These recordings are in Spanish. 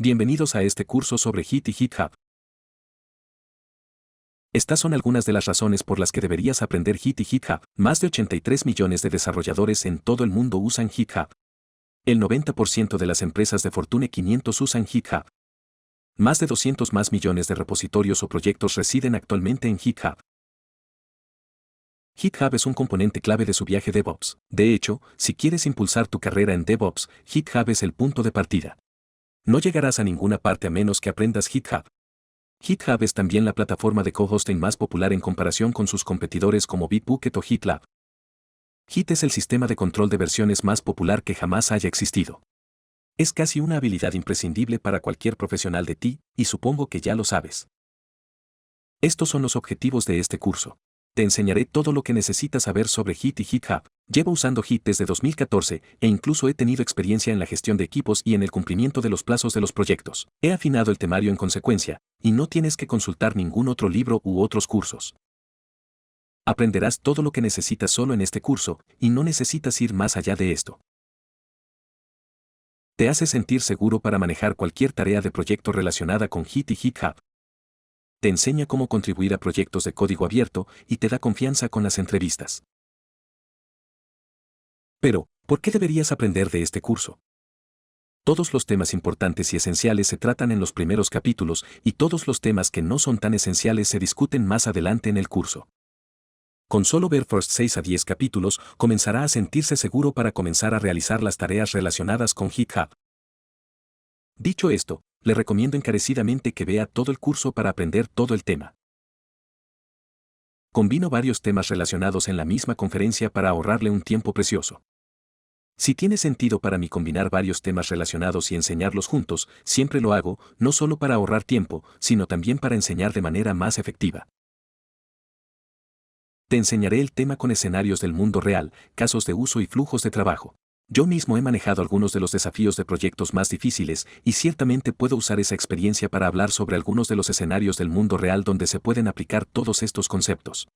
Bienvenidos a este curso sobre Git y GitHub. Estas son algunas de las razones por las que deberías aprender Git y GitHub. Más de 83 millones de desarrolladores en todo el mundo usan GitHub. El 90% de las empresas de Fortune 500 usan GitHub. Más de 200 más millones de repositorios o proyectos residen actualmente en GitHub. GitHub es un componente clave de su viaje DevOps. De hecho, si quieres impulsar tu carrera en DevOps, GitHub es el punto de partida. No llegarás a ninguna parte a menos que aprendas GitHub. GitHub es también la plataforma de co-hosting más popular en comparación con sus competidores como Bitbucket o GitLab. Git es el sistema de control de versiones más popular que jamás haya existido. Es casi una habilidad imprescindible para cualquier profesional de TI, y supongo que ya lo sabes. Estos son los objetivos de este curso. Te enseñaré todo lo que necesitas saber sobre Git y GitHub. Llevo usando Git desde 2014 e incluso he tenido experiencia en la gestión de equipos y en el cumplimiento de los plazos de los proyectos. He afinado el temario en consecuencia, y no tienes que consultar ningún otro libro u otros cursos. Aprenderás todo lo que necesitas solo en este curso, y no necesitas ir más allá de esto. Te hace sentir seguro para manejar cualquier tarea de proyecto relacionada con Git y GitHub. Te enseña cómo contribuir a proyectos de código abierto y te da confianza con las entrevistas. Pero, ¿por qué deberías aprender de este curso? Todos los temas importantes y esenciales se tratan en los primeros capítulos y todos los temas que no son tan esenciales se discuten más adelante en el curso. Con solo ver first 6 a 10 capítulos, comenzará a sentirse seguro para comenzar a realizar las tareas relacionadas con GitHub. Dicho esto, le recomiendo encarecidamente que vea todo el curso para aprender todo el tema. Combino varios temas relacionados en la misma conferencia para ahorrarle un tiempo precioso. Si tiene sentido para mí combinar varios temas relacionados y enseñarlos juntos, siempre lo hago, no solo para ahorrar tiempo, sino también para enseñar de manera más efectiva. Te enseñaré el tema con escenarios del mundo real, casos de uso y flujos de trabajo. Yo mismo he manejado algunos de los desafíos de proyectos más difíciles y ciertamente puedo usar esa experiencia para hablar sobre algunos de los escenarios del mundo real donde se pueden aplicar todos estos conceptos.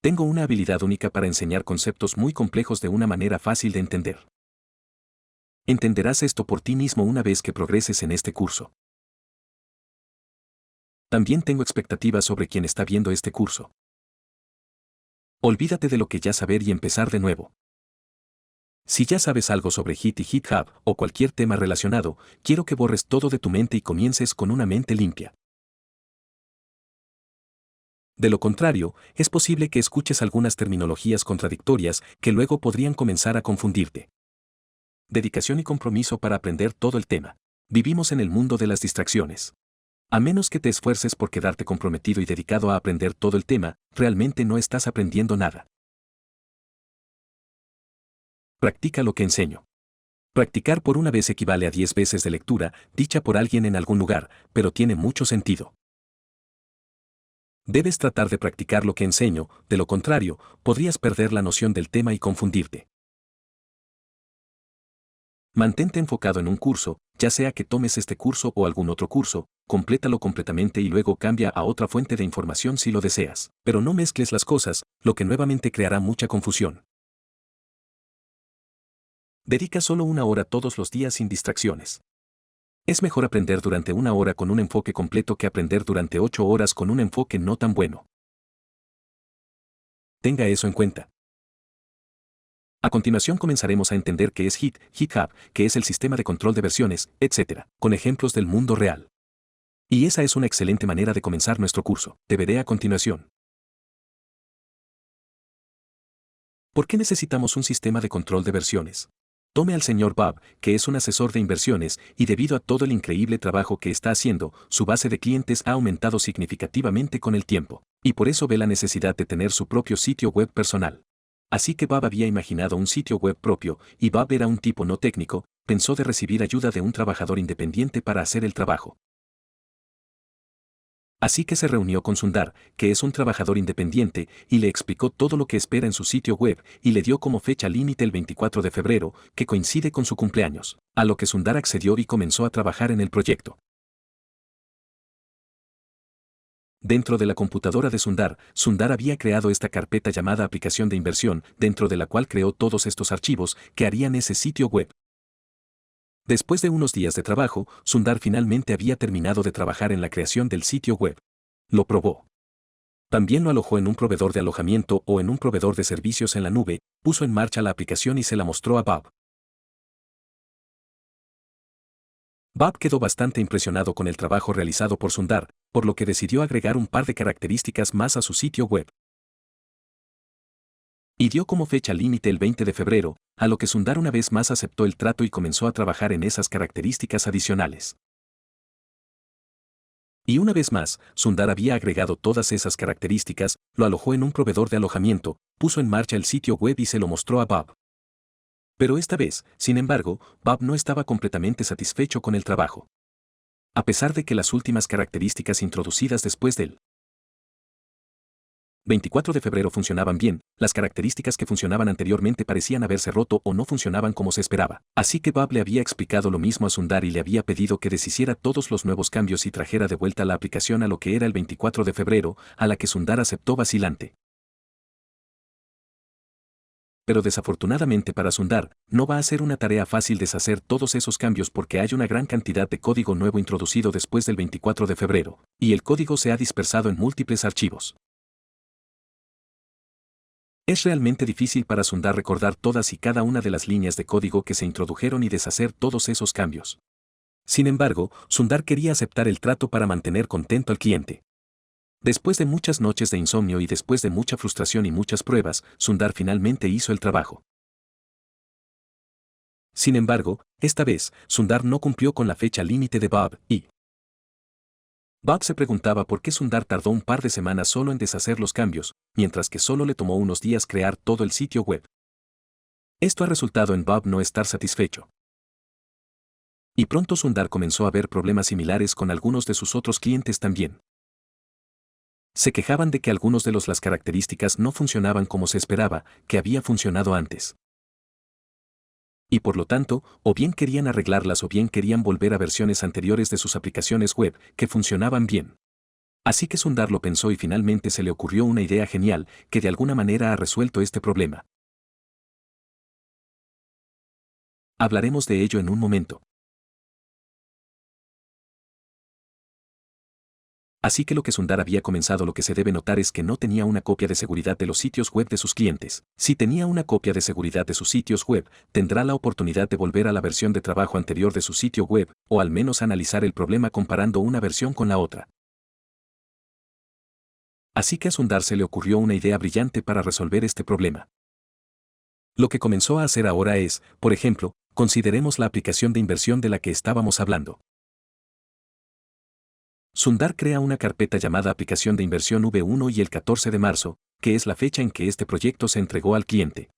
Tengo una habilidad única para enseñar conceptos muy complejos de una manera fácil de entender. Entenderás esto por ti mismo una vez que progreses en este curso. También tengo expectativas sobre quien está viendo este curso. Olvídate de lo que ya saber y empezar de nuevo. Si ya sabes algo sobre Git y GitHub o cualquier tema relacionado, quiero que borres todo de tu mente y comiences con una mente limpia. De lo contrario, es posible que escuches algunas terminologías contradictorias que luego podrían comenzar a confundirte. Dedicación y compromiso para aprender todo el tema. Vivimos en el mundo de las distracciones. A menos que te esfuerces por quedarte comprometido y dedicado a aprender todo el tema, realmente no estás aprendiendo nada. Practica lo que enseño. Practicar por una vez equivale a 10 veces de lectura, dicha por alguien en algún lugar, pero tiene mucho sentido. Debes tratar de practicar lo que enseño, de lo contrario, podrías perder la noción del tema y confundirte. Mantente enfocado en un curso, ya sea que tomes este curso o algún otro curso, complétalo completamente y luego cambia a otra fuente de información si lo deseas, pero no mezcles las cosas, lo que nuevamente creará mucha confusión. Dedica solo 1 hora todos los días sin distracciones. Es mejor aprender durante 1 hora con un enfoque completo que aprender durante 8 horas con un enfoque no tan bueno. Tenga eso en cuenta. A continuación comenzaremos a entender qué es Git, GitHub, qué es el sistema de control de versiones, etc., con ejemplos del mundo real. Y esa es una excelente manera de comenzar nuestro curso. Te veré a continuación. ¿Por qué necesitamos un sistema de control de versiones? Tome al señor Bob, que es un asesor de inversiones, y debido a todo el increíble trabajo que está haciendo, su base de clientes ha aumentado significativamente con el tiempo, y por eso ve la necesidad de tener su propio sitio web personal. Así que Bob había imaginado un sitio web propio, y Bob era un tipo no técnico, pensó de recibir ayuda de un trabajador independiente para hacer el trabajo. Así que se reunió con Sundar, que es un trabajador independiente, y le explicó todo lo que espera en su sitio web, y le dio como fecha límite el 24 de febrero, que coincide con su cumpleaños, a lo que Sundar accedió y comenzó a trabajar en el proyecto. Dentro de la computadora de Sundar, Sundar había creado esta carpeta llamada aplicación de inversión, dentro de la cual creó todos estos archivos que harían ese sitio web. Después de unos días de trabajo, Sundar finalmente había terminado de trabajar en la creación del sitio web. Lo probó. También lo alojó en un proveedor de alojamiento o en un proveedor de servicios en la nube, puso en marcha la aplicación y se la mostró a Bob. Bob quedó bastante impresionado con el trabajo realizado por Sundar, por lo que decidió agregar un par de características más a su sitio web. Y dio como fecha límite el 20 de febrero, a lo que Sundar una vez más aceptó el trato y comenzó a trabajar en esas características adicionales. Y una vez más, Sundar había agregado todas esas características, lo alojó en un proveedor de alojamiento, puso en marcha el sitio web y se lo mostró a Bob. Pero esta vez, sin embargo, Bob no estaba completamente satisfecho con el trabajo. A pesar de que las últimas características introducidas después del 24 de febrero funcionaban bien, las características que funcionaban anteriormente parecían haberse roto o no funcionaban como se esperaba. Así que Bob le había explicado lo mismo a Sundar y le había pedido que deshiciera todos los nuevos cambios y trajera de vuelta la aplicación a lo que era el 24 de febrero, a la que Sundar aceptó vacilante. Pero desafortunadamente para Sundar, no va a ser una tarea fácil deshacer todos esos cambios porque hay una gran cantidad de código nuevo introducido después del 24 de febrero, y el código se ha dispersado en múltiples archivos. Es realmente difícil para Sundar recordar todas y cada una de las líneas de código que se introdujeron y deshacer todos esos cambios. Sin embargo, Sundar quería aceptar el trato para mantener contento al cliente. Después de muchas noches de insomnio y después de mucha frustración y muchas pruebas, Sundar finalmente hizo el trabajo. Sin embargo, esta vez, Sundar no cumplió con la fecha límite de Bob y Bob se preguntaba por qué Sundar tardó un par de semanas solo en deshacer los cambios, mientras que solo le tomó unos días crear todo el sitio web. Esto ha resultado en Bob no estar satisfecho. Y pronto Sundar comenzó a ver problemas similares con algunos de sus otros clientes también. Se quejaban de que algunos de las características no funcionaban como se esperaba, que había funcionado antes. Y por lo tanto, o bien querían arreglarlas o bien querían volver a versiones anteriores de sus aplicaciones web, que funcionaban bien. Así que Sundar lo pensó y finalmente se le ocurrió una idea genial, que de alguna manera ha resuelto este problema. Hablaremos de ello en un momento. Así que lo que Sundar había comenzado, lo que se debe notar es que no tenía una copia de seguridad de los sitios web de sus clientes. Si tenía una copia de seguridad de sus sitios web, tendrá la oportunidad de volver a la versión de trabajo anterior de su sitio web, o al menos analizar el problema comparando una versión con la otra. Así que a Sundar se le ocurrió una idea brillante para resolver este problema. Lo que comenzó a hacer ahora es, por ejemplo, consideremos la aplicación de inversión de la que estábamos hablando. Sundar crea una carpeta llamada Aplicación de Inversión V1 y el 14 de marzo, que es la fecha en que este proyecto se entregó al cliente.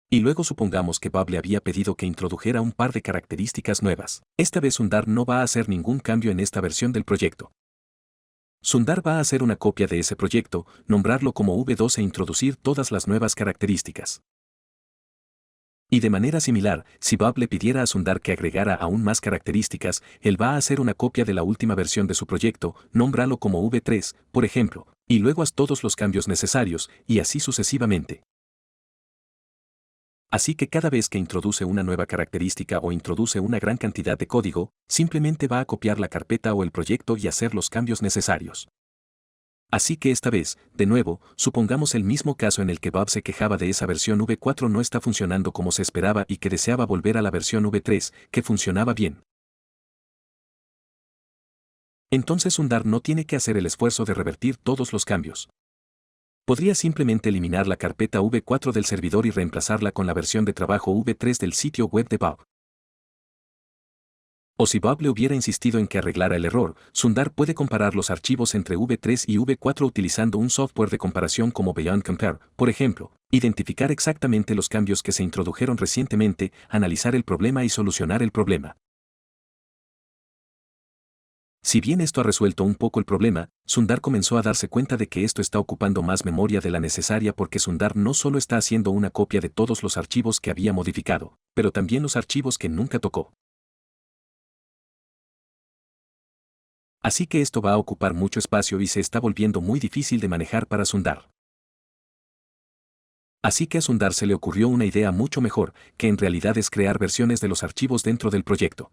Y luego supongamos que Bob le había pedido que introdujera un par de características nuevas. Esta vez Sundar no va a hacer ningún cambio en esta versión del proyecto. Sundar va a hacer una copia de ese proyecto, nombrarlo como V2 e introducir todas las nuevas características. Y de manera similar, si Bob le pidiera a Sundar que agregara aún más características, él va a hacer una copia de la última versión de su proyecto, nómbralo como V3, por ejemplo, y luego haz todos los cambios necesarios, y así sucesivamente. Así que cada vez que introduce una nueva característica o introduce una gran cantidad de código, simplemente va a copiar la carpeta o el proyecto y hacer los cambios necesarios. Así que esta vez, de nuevo, supongamos el mismo caso en el que Bob se quejaba de esa versión V4 no está funcionando como se esperaba y que deseaba volver a la versión V3, que funcionaba bien. Entonces Sundar no tiene que hacer el esfuerzo de revertir todos los cambios. Podría simplemente eliminar la carpeta V4 del servidor y reemplazarla con la versión de trabajo V3 del sitio web de Bob. O si Bob le hubiera insistido en que arreglara el error, Sundar puede comparar los archivos entre V3 y V4 utilizando un software de comparación como Beyond Compare, por ejemplo, identificar exactamente los cambios que se introdujeron recientemente, analizar el problema y solucionar el problema. Si bien esto ha resuelto un poco el problema, Sundar comenzó a darse cuenta de que esto está ocupando más memoria de la necesaria porque Sundar no solo está haciendo una copia de todos los archivos que había modificado, pero también los archivos que nunca tocó. Así que esto va a ocupar mucho espacio y se está volviendo muy difícil de manejar para Sundar. Así que a Sundar se le ocurrió una idea mucho mejor, que en realidad es crear versiones de los archivos dentro del proyecto.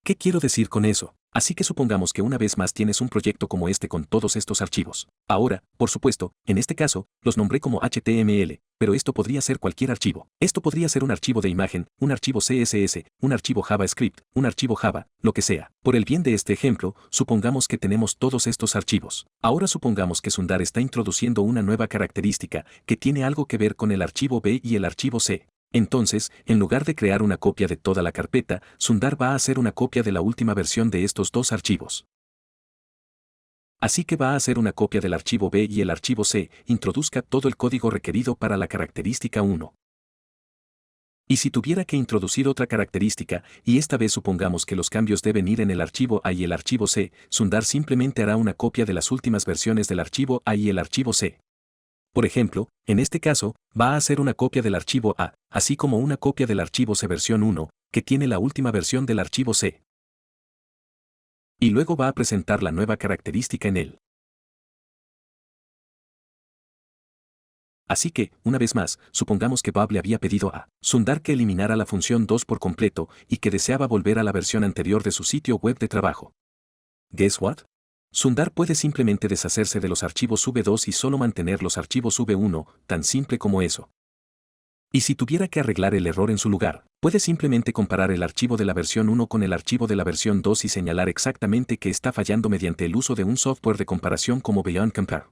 ¿Qué quiero decir con eso? Así que supongamos que una vez más tienes un proyecto como este con todos estos archivos. Ahora, por supuesto, en este caso, los nombré como HTML, pero esto podría ser cualquier archivo. Esto podría ser un archivo de imagen, un archivo CSS, un archivo JavaScript, un archivo Java, lo que sea. Por el bien de este ejemplo, supongamos que tenemos todos estos archivos. Ahora supongamos que Sundar está introduciendo una nueva característica que tiene algo que ver con el archivo B y el archivo C. Entonces, en lugar de crear una copia de toda la carpeta, Sundar va a hacer una copia de la última versión de estos dos archivos. Así que va a hacer una copia del archivo B y el archivo C, introduzca todo el código requerido para la característica 1. Y si tuviera que introducir otra característica, y esta vez supongamos que los cambios deben ir en el archivo A y el archivo C, Sundar simplemente hará una copia de las últimas versiones del archivo A y el archivo C. Por ejemplo, en este caso, va a hacer una copia del archivo A, así como una copia del archivo C versión 1, que tiene la última versión del archivo C. Y luego va a presentar la nueva característica en él. Así que, una vez más, supongamos que Bob le había pedido a Sundar que eliminara la función 2 por completo y que deseaba volver a la versión anterior de su sitio web de trabajo. Guess what? Sundar puede simplemente deshacerse de los archivos V2 y solo mantener los archivos V1, tan simple como eso. Y si tuviera que arreglar el error en su lugar, puede simplemente comparar el archivo de la versión 1 con el archivo de la versión 2 y señalar exactamente que está fallando mediante el uso de un software de comparación como Beyond Compare.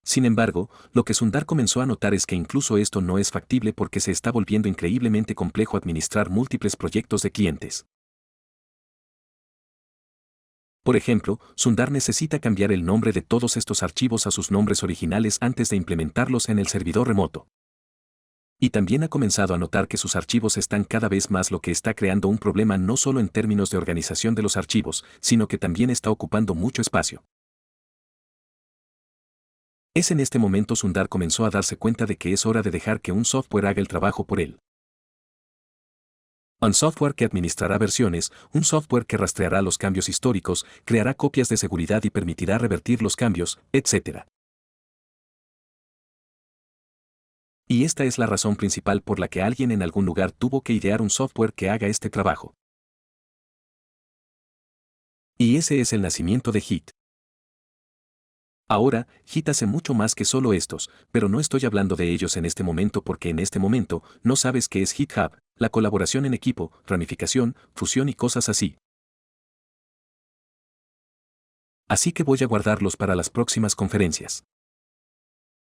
Sin embargo, lo que Sundar comenzó a notar es que incluso esto no es factible porque se está volviendo increíblemente complejo administrar múltiples proyectos de clientes. Por ejemplo, Sundar necesita cambiar el nombre de todos estos archivos a sus nombres originales antes de implementarlos en el servidor remoto. Y también ha comenzado a notar que sus archivos están cada vez más, lo que está creando un problema no solo en términos de organización de los archivos, sino que también está ocupando mucho espacio. Es en este momento Sundar comenzó a darse cuenta de que es hora de dejar que un software haga el trabajo por él. Un software que administrará versiones, un software que rastreará los cambios históricos, creará copias de seguridad y permitirá revertir los cambios, etc. Y esta es la razón principal por la que alguien en algún lugar tuvo que idear un software que haga este trabajo. Y ese es el nacimiento de Git. Ahora, Git hace mucho más que solo estos, pero no estoy hablando de ellos en este momento porque en este momento no sabes qué es GitHub, la colaboración en equipo, ramificación, fusión y cosas así. Así que voy a guardarlos para las próximas conferencias.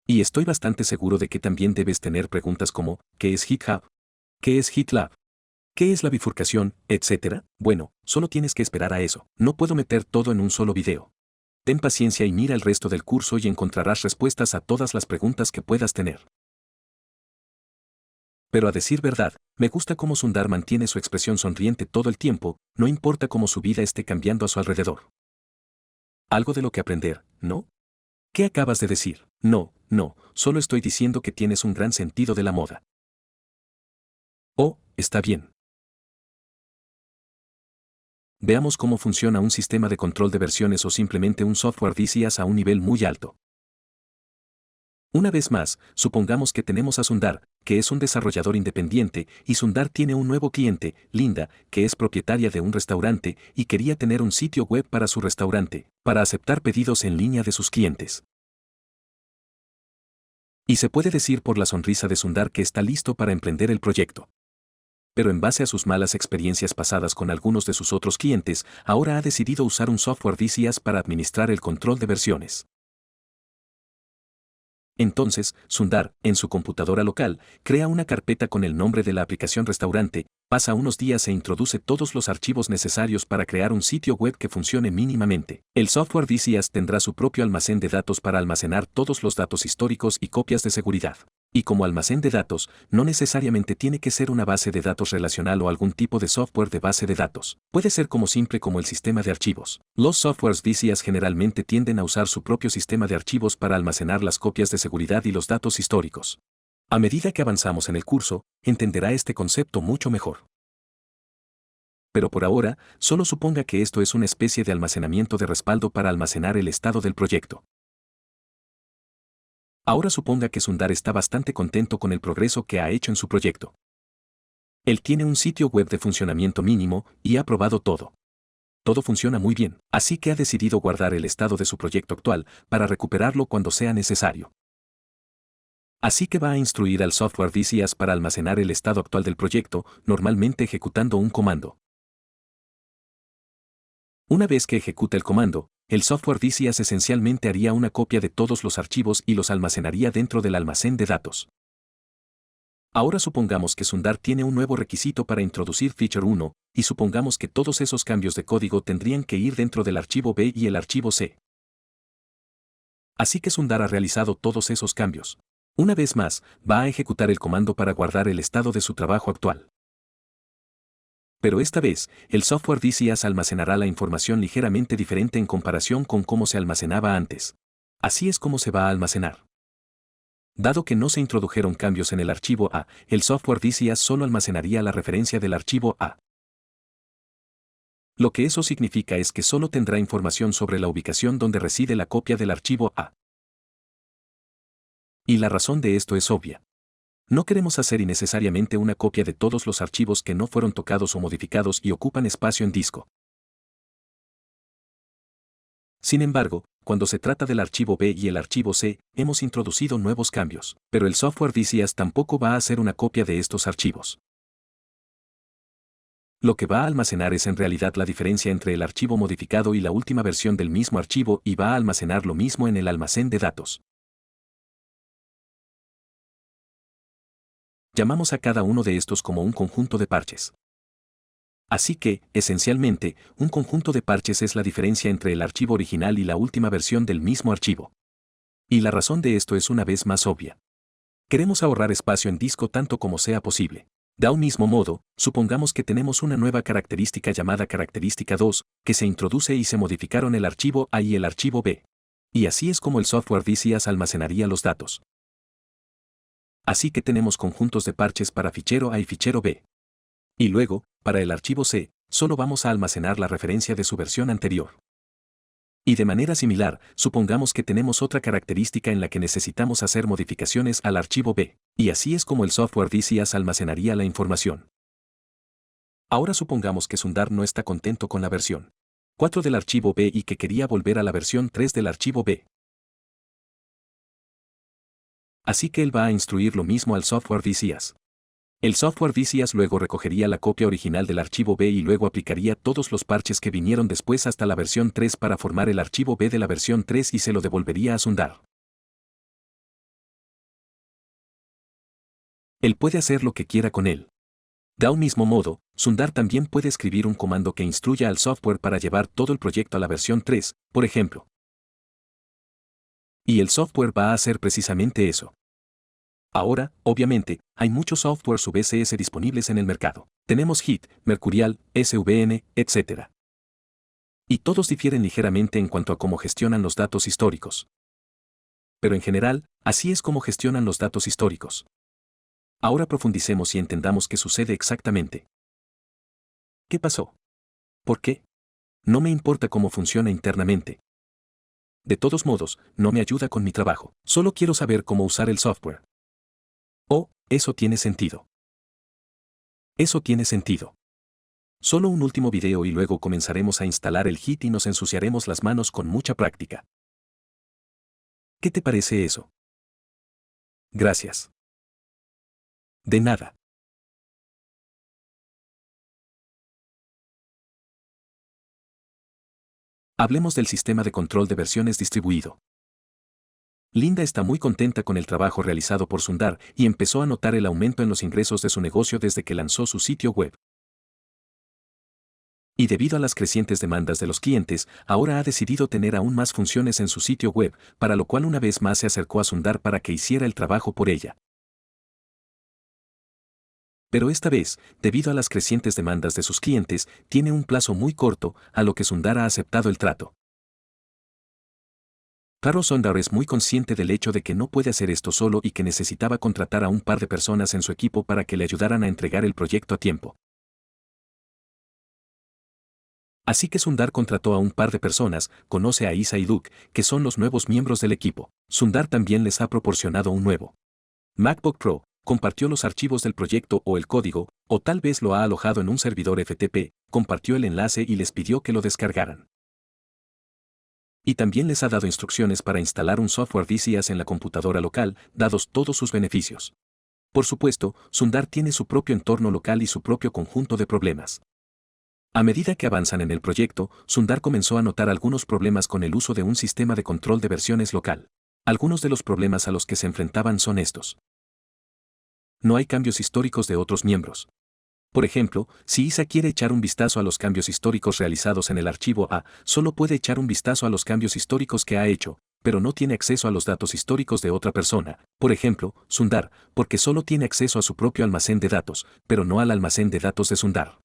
Y estoy bastante seguro de que también debes tener preguntas como, ¿qué es GitHub? ¿Qué es GitLab? ¿Qué es la bifurcación, etcétera? Bueno, solo tienes que esperar a eso. No puedo meter todo en un solo video. Ten paciencia y mira el resto del curso y encontrarás respuestas a todas las preguntas que puedas tener. Pero a decir verdad, me gusta cómo Sundar mantiene su expresión sonriente todo el tiempo, no importa cómo su vida esté cambiando a su alrededor. Algo de lo que aprender, ¿no? ¿Qué acabas de decir? No, solo estoy diciendo que tienes un gran sentido de la moda. Oh, está bien. Veamos cómo funciona un sistema de control de versiones o simplemente un software DCS a un nivel muy alto. Una vez más, supongamos que tenemos a Sundar, que es un desarrollador independiente, y Sundar tiene un nuevo cliente, Linda, que es propietaria de un restaurante y quería tener un sitio web para su restaurante, para aceptar pedidos en línea de sus clientes. Y se puede decir por la sonrisa de Sundar que está listo para emprender el proyecto. Pero en base a sus malas experiencias pasadas con algunos de sus otros clientes, ahora ha decidido usar un software DCS para administrar el control de versiones. Entonces, Sundar, en su computadora local, crea una carpeta con el nombre de la aplicación restaurante, pasa unos días e introduce todos los archivos necesarios para crear un sitio web que funcione mínimamente. El software DCS tendrá su propio almacén de datos para almacenar todos los datos históricos y copias de seguridad. Y como almacén de datos, no necesariamente tiene que ser una base de datos relacional o algún tipo de software de base de datos. Puede ser como simple como el sistema de archivos. Los softwares DCS generalmente tienden a usar su propio sistema de archivos para almacenar las copias de seguridad y los datos históricos. A medida que avanzamos en el curso, entenderá este concepto mucho mejor. Pero por ahora, solo suponga que esto es una especie de almacenamiento de respaldo para almacenar el estado del proyecto. Ahora suponga que Sundar está bastante contento con el progreso que ha hecho en su proyecto. Él tiene un sitio web de funcionamiento mínimo y ha probado todo. Todo funciona muy bien, así que ha decidido guardar el estado de su proyecto actual para recuperarlo cuando sea necesario. Así que va a instruir al software DCS para almacenar el estado actual del proyecto, normalmente ejecutando un comando. Una vez que ejecuta el comando, el software DCS esencialmente haría una copia de todos los archivos y los almacenaría dentro del almacén de datos. Ahora supongamos que Sundar tiene un nuevo requisito para introducir Feature 1, y supongamos que todos esos cambios de código tendrían que ir dentro del archivo B y el archivo C. Así que Sundar ha realizado todos esos cambios. Una vez más, va a ejecutar el comando para guardar el estado de su trabajo actual. Pero esta vez, el software DCS almacenará la información ligeramente diferente en comparación con cómo se almacenaba antes. Así es como se va a almacenar. Dado que no se introdujeron cambios en el archivo A, el software DCS solo almacenaría la referencia del archivo A. Lo que eso significa es que solo tendrá información sobre la ubicación donde reside la copia del archivo A. Y la razón de esto es obvia. No queremos hacer innecesariamente una copia de todos los archivos que no fueron tocados o modificados y ocupan espacio en disco. Sin embargo, cuando se trata del archivo B y el archivo C, hemos introducido nuevos cambios, pero el software DCS tampoco va a hacer una copia de estos archivos. Lo que va a almacenar es en realidad la diferencia entre el archivo modificado y la última versión del mismo archivo y va a almacenar lo mismo en el almacén de datos. Llamamos a cada uno de estos como un conjunto de parches. Así que, esencialmente, un conjunto de parches es la diferencia entre el archivo original y la última versión del mismo archivo. Y la razón de esto es una vez más obvia. Queremos ahorrar espacio en disco tanto como sea posible. De un mismo modo, supongamos que tenemos una nueva característica llamada característica 2, que se introduce y se modificaron el archivo A y el archivo B. Y así es como el software DCS almacenaría los datos. Así que tenemos conjuntos de parches para fichero A y fichero B. Y luego, para el archivo C, solo vamos a almacenar la referencia de su versión anterior. Y de manera similar, supongamos que tenemos otra característica en la que necesitamos hacer modificaciones al archivo B, y así es como el software DCS almacenaría la información. Ahora supongamos que Sundar no está contento con la versión 4 del archivo B y que quería volver a la versión 3 del archivo B. Así que él va a instruir lo mismo al software DCS. El software DCS luego recogería la copia original del archivo B y luego aplicaría todos los parches que vinieron después hasta la versión 3 para formar el archivo B de la versión 3 y se lo devolvería a Sundar. Él puede hacer lo que quiera con él. De un mismo modo, Sundar también puede escribir un comando que instruya al software para llevar todo el proyecto a la versión 3, por ejemplo. Y el software va a hacer precisamente eso. Ahora, obviamente, hay muchos softwares VCS disponibles en el mercado. Tenemos HIT, Mercurial, SVN, etc. Y todos difieren ligeramente en cuanto a cómo gestionan los datos históricos. Pero en general, así es como gestionan los datos históricos. Ahora profundicemos y entendamos qué sucede exactamente. ¿Qué pasó? ¿Por qué? No me importa cómo funciona internamente. De todos modos, no me ayuda con mi trabajo. Solo quiero saber cómo usar el software. Oh, eso tiene sentido. Eso tiene sentido. Solo un último video y luego comenzaremos a instalar el HIT y nos ensuciaremos las manos con mucha práctica. ¿Qué te parece eso? Gracias. De nada. Hablemos del sistema de control de versiones distribuido. Linda está muy contenta con el trabajo realizado por Sundar y empezó a notar el aumento en los ingresos de su negocio desde que lanzó su sitio web. Y debido a las crecientes demandas de los clientes, ahora ha decidido tener aún más funciones en su sitio web, para lo cual una vez más se acercó a Sundar para que hiciera el trabajo por ella. Pero esta vez, debido a las crecientes demandas de sus clientes, tiene un plazo muy corto, a lo que Sundar ha aceptado el trato. Claro, Sundar es muy consciente del hecho de que no puede hacer esto solo y que necesitaba contratar a un par de personas en su equipo para que le ayudaran a entregar el proyecto a tiempo. Así que Sundar contrató a un par de personas, conoce a Isa y Luke, que son los nuevos miembros del equipo. Sundar también les ha proporcionado un nuevo MacBook Pro, compartió los archivos del proyecto o el código, o tal vez lo ha alojado en un servidor FTP, compartió el enlace y les pidió que lo descargaran. Y también les ha dado instrucciones para instalar un software DCS en la computadora local, dados todos sus beneficios. Por supuesto, Sundar tiene su propio entorno local y su propio conjunto de problemas. A medida que avanzan en el proyecto, Sundar comenzó a notar algunos problemas con el uso de un sistema de control de versiones local. Algunos de los problemas a los que se enfrentaban son estos. No hay cambios históricos de otros miembros. Por ejemplo, si Isa quiere echar un vistazo a los cambios históricos realizados en el archivo A, solo puede echar un vistazo a los cambios históricos que ha hecho, pero no tiene acceso a los datos históricos de otra persona, por ejemplo, Sundar, porque solo tiene acceso a su propio almacén de datos, pero no al almacén de datos de Sundar.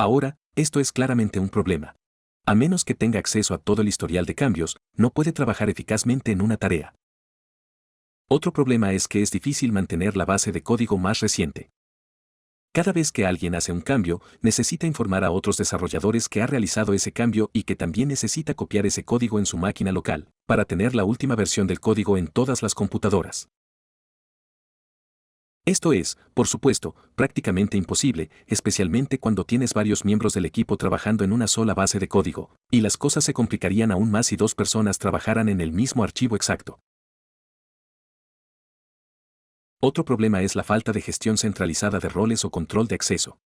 Ahora, esto es claramente un problema. A menos que tenga acceso a todo el historial de cambios, no puede trabajar eficazmente en una tarea. Otro problema es que es difícil mantener la base de código más reciente. Cada vez que alguien hace un cambio, necesita informar a otros desarrolladores que ha realizado ese cambio y que también necesita copiar ese código en su máquina local, para tener la última versión del código en todas las computadoras. Esto es, por supuesto, prácticamente imposible, especialmente cuando tienes varios miembros del equipo trabajando en una sola base de código, y las cosas se complicarían aún más si dos personas trabajaran en el mismo archivo exacto. Otro problema es la falta de gestión centralizada de roles o control de acceso.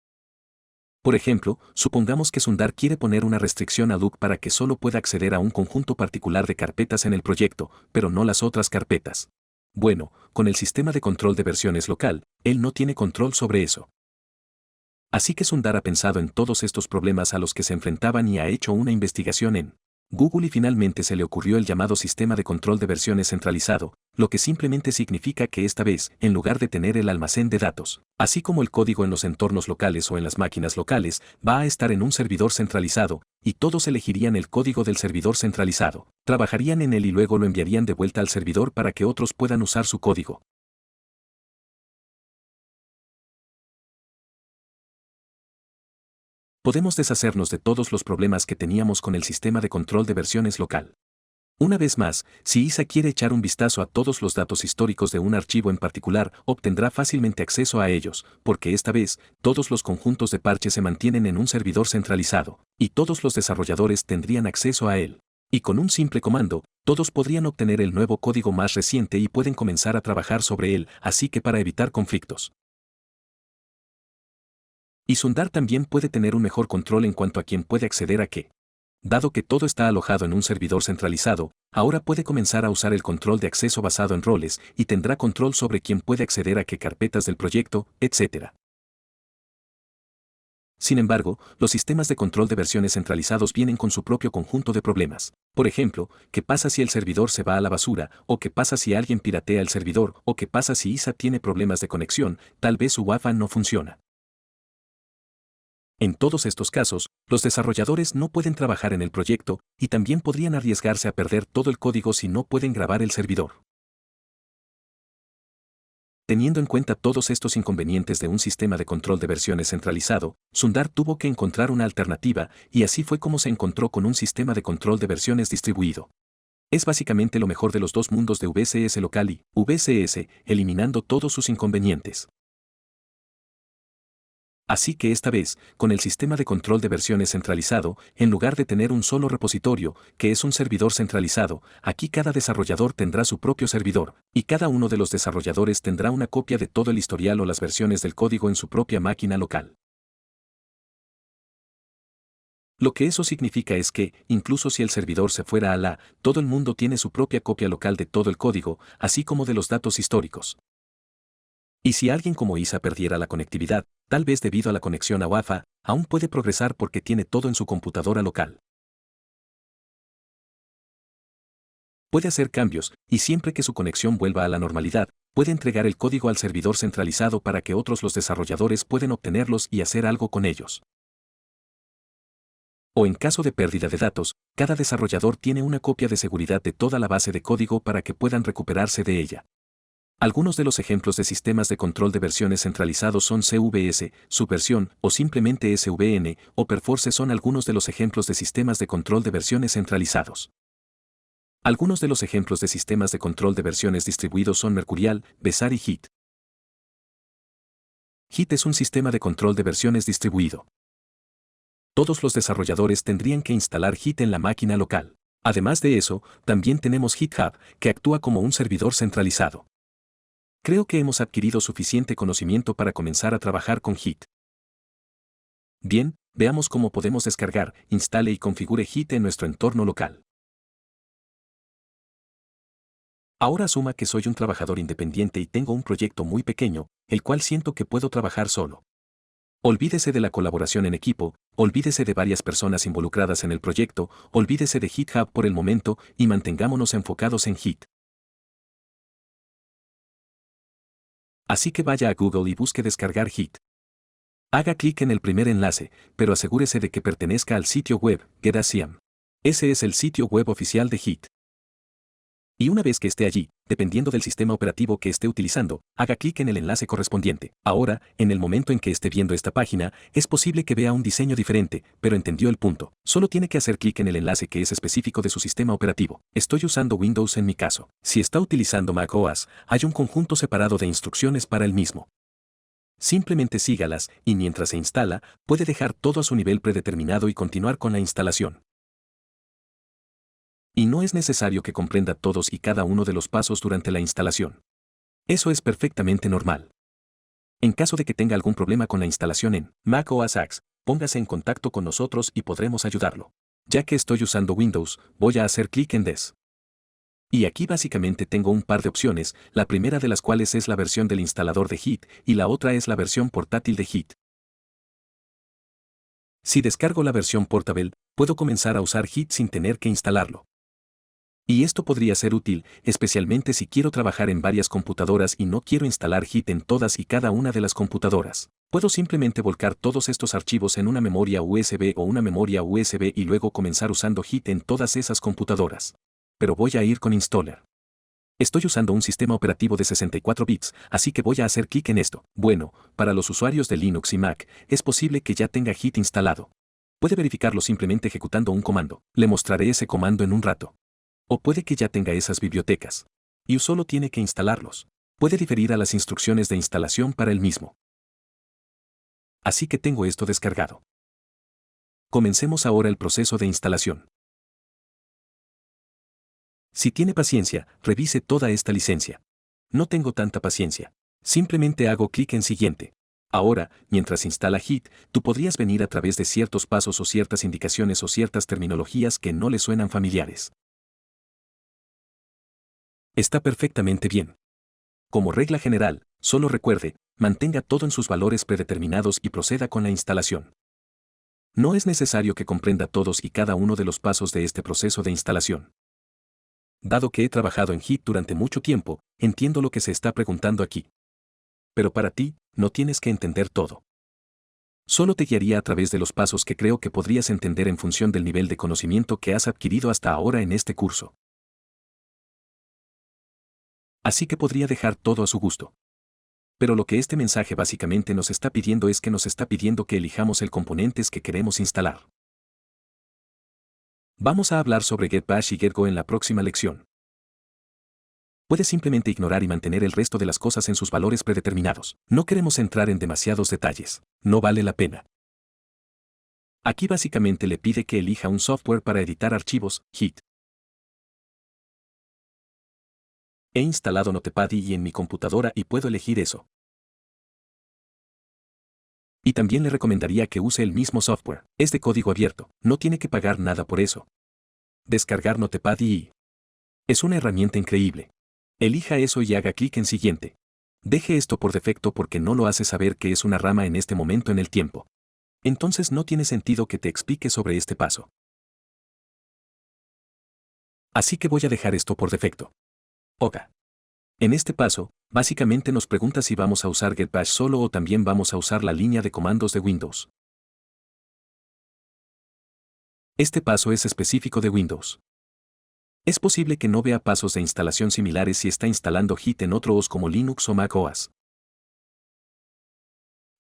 Por ejemplo, supongamos que Sundar quiere poner una restricción a Luke para que solo pueda acceder a un conjunto particular de carpetas en el proyecto, pero no las otras carpetas. Bueno, con el sistema de control de versiones local, él no tiene control sobre eso. Así que Sundar ha pensado en todos estos problemas a los que se enfrentaban y ha hecho una investigación en Google y finalmente se le ocurrió el llamado sistema de control de versiones centralizado, lo que simplemente significa que esta vez, en lugar de tener el almacén de datos, así como el código en los entornos locales o en las máquinas locales, va a estar en un servidor centralizado, y todos elegirían el código del servidor centralizado, trabajarían en él y luego lo enviarían de vuelta al servidor para que otros puedan usar su código. Podemos deshacernos de todos los problemas que teníamos con el sistema de control de versiones local. Una vez más, si Isa quiere echar un vistazo a todos los datos históricos de un archivo en particular, obtendrá fácilmente acceso a ellos, porque esta vez, todos los conjuntos de parche se mantienen en un servidor centralizado, y todos los desarrolladores tendrían acceso a él. Y con un simple comando, todos podrían obtener el nuevo código más reciente y pueden comenzar a trabajar sobre él, así que para evitar conflictos. Y Sundar también puede tener un mejor control en cuanto a quién puede acceder a qué. Dado que todo está alojado en un servidor centralizado, ahora puede comenzar a usar el control de acceso basado en roles y tendrá control sobre quién puede acceder a qué carpetas del proyecto, etc. Sin embargo, los sistemas de control de versiones centralizados vienen con su propio conjunto de problemas. Por ejemplo, ¿qué pasa si el servidor se va a la basura? ¿O qué pasa si alguien piratea el servidor? ¿O qué pasa si Isa tiene problemas de conexión? Tal vez su Wi-Fi no funciona. En todos estos casos, los desarrolladores no pueden trabajar en el proyecto y también podrían arriesgarse a perder todo el código si no pueden grabar el servidor. Teniendo en cuenta todos estos inconvenientes de un sistema de control de versiones centralizado, Sundar tuvo que encontrar una alternativa y así fue como se encontró con un sistema de control de versiones distribuido. Es básicamente lo mejor de los dos mundos de VCS local y VCS, eliminando todos sus inconvenientes. Así que esta vez, con el sistema de control de versiones centralizado, en lugar de tener un solo repositorio, que es un servidor centralizado, aquí cada desarrollador tendrá su propio servidor, y cada uno de los desarrolladores tendrá una copia de todo el historial o las versiones del código en su propia máquina local. Lo que eso significa es que, incluso si el servidor se fuera a la, todo el mundo tiene su propia copia local de todo el código, así como de los datos históricos. Y si alguien como Isa perdiera la conectividad, tal vez debido a la conexión a Wi-Fi, aún puede progresar porque tiene todo en su computadora local. Puede hacer cambios, y siempre que su conexión vuelva a la normalidad, puede entregar el código al servidor centralizado para que otros los desarrolladores puedan obtenerlos y hacer algo con ellos. O en caso de pérdida de datos, cada desarrollador tiene una copia de seguridad de toda la base de código para que puedan recuperarse de ella. Algunos de los ejemplos de sistemas de control de versiones centralizados son CVS, Subversión, o simplemente SVN, o Perforce son algunos de los ejemplos de sistemas de control de versiones centralizados. Algunos de los ejemplos de sistemas de control de versiones distribuidos son Mercurial, Besar y Git. Git es un sistema de control de versiones distribuido. Todos los desarrolladores tendrían que instalar Git en la máquina local. Además de eso, también tenemos GitHub, que actúa como un servidor centralizado. Creo que hemos adquirido suficiente conocimiento para comenzar a trabajar con Git. Bien, veamos cómo podemos descargar, instale y configure Git en nuestro entorno local. Ahora asuma que soy un trabajador independiente y tengo un proyecto muy pequeño, el cual siento que puedo trabajar solo. Olvídese de la colaboración en equipo, olvídese de varias personas involucradas en el proyecto, olvídese de GitHub por el momento y mantengámonos enfocados en Git. Así que vaya a Google y busque descargar Git. Haga clic en el primer enlace, pero asegúrese de que pertenezca al sitio web Getasiam. Ese es el sitio web oficial de Git. Y una vez que esté allí, dependiendo del sistema operativo que esté utilizando, haga clic en el enlace correspondiente. Ahora, en el momento en que esté viendo esta página, es posible que vea un diseño diferente, pero entendió el punto. Solo tiene que hacer clic en el enlace que es específico de su sistema operativo. Estoy usando Windows en mi caso. Si está utilizando macOS, hay un conjunto separado de instrucciones para el mismo. Simplemente sígalas, y mientras se instala, puede dejar todo a su nivel predeterminado y continuar con la instalación. Y no es necesario que comprenda todos y cada uno de los pasos durante la instalación. Eso es perfectamente normal. En caso de que tenga algún problema con la instalación en Mac OS X, póngase en contacto con nosotros y podremos ayudarlo. Ya que estoy usando Windows, voy a hacer clic en Des. Y aquí básicamente tengo un par de opciones, la primera de las cuales es la versión del instalador de Git y la otra es la versión portátil de Git. Si descargo la versión portable, puedo comenzar a usar Git sin tener que instalarlo. Y esto podría ser útil, especialmente si quiero trabajar en varias computadoras y no quiero instalar Git en todas y cada una de las computadoras. Puedo simplemente volcar todos estos archivos en una memoria USB o una memoria USB y luego comenzar usando Git en todas esas computadoras. Pero voy a ir con Installer. Estoy usando un sistema operativo de 64 bits, así que voy a hacer clic en esto. Bueno, para los usuarios de Linux y Mac, es posible que ya tenga Git instalado. Puede verificarlo simplemente ejecutando un comando. Le mostraré ese comando en un rato. O puede que ya tenga esas bibliotecas. Y solo tiene que instalarlos. Puede diferir a las instrucciones de instalación para el mismo. Así que tengo esto descargado. Comencemos ahora el proceso de instalación. Si tiene paciencia, revise toda esta licencia. No tengo tanta paciencia. Simplemente hago clic en siguiente. Ahora, mientras instala Git, tú podrías venir a través de ciertos pasos o ciertas indicaciones o ciertas terminologías que no le suenan familiares. Está perfectamente bien. Como regla general, solo recuerde, mantenga todo en sus valores predeterminados y proceda con la instalación. No es necesario que comprenda todos y cada uno de los pasos de este proceso de instalación. Dado que he trabajado en Git durante mucho tiempo, entiendo lo que se está preguntando aquí. Pero para ti, no tienes que entender todo. Solo te guiaría a través de los pasos que creo que podrías entender en función del nivel de conocimiento que has adquirido hasta ahora en este curso. Así que podría dejar todo a su gusto. Pero lo que este mensaje básicamente nos está pidiendo es que nos está pidiendo que elijamos el componentes que queremos instalar. Vamos a hablar sobre Get Bash y Get Go en la próxima lección. Puede simplemente ignorar y mantener el resto de las cosas en sus valores predeterminados. No queremos entrar en demasiados detalles. No vale la pena. Aquí básicamente le pide que elija un software para editar archivos, Git. He instalado Notepad y en mi computadora y puedo elegir eso. Y también le recomendaría que use el mismo software. Es de código abierto, no tiene que pagar nada por eso. Descargar Notepad es una herramienta increíble. Elija eso y haga clic en siguiente. Deje esto por defecto porque no lo hace saber que es una rama en este momento en el tiempo. Entonces no tiene sentido que te explique sobre este paso. Así que voy a dejar esto por defecto. OK. En este paso, básicamente nos pregunta si vamos a usar Get Bash solo o también vamos a usar la línea de comandos de Windows. Este paso es específico de Windows. Es posible que no vea pasos de instalación similares si está instalando Git en otro OS como Linux o Mac OS.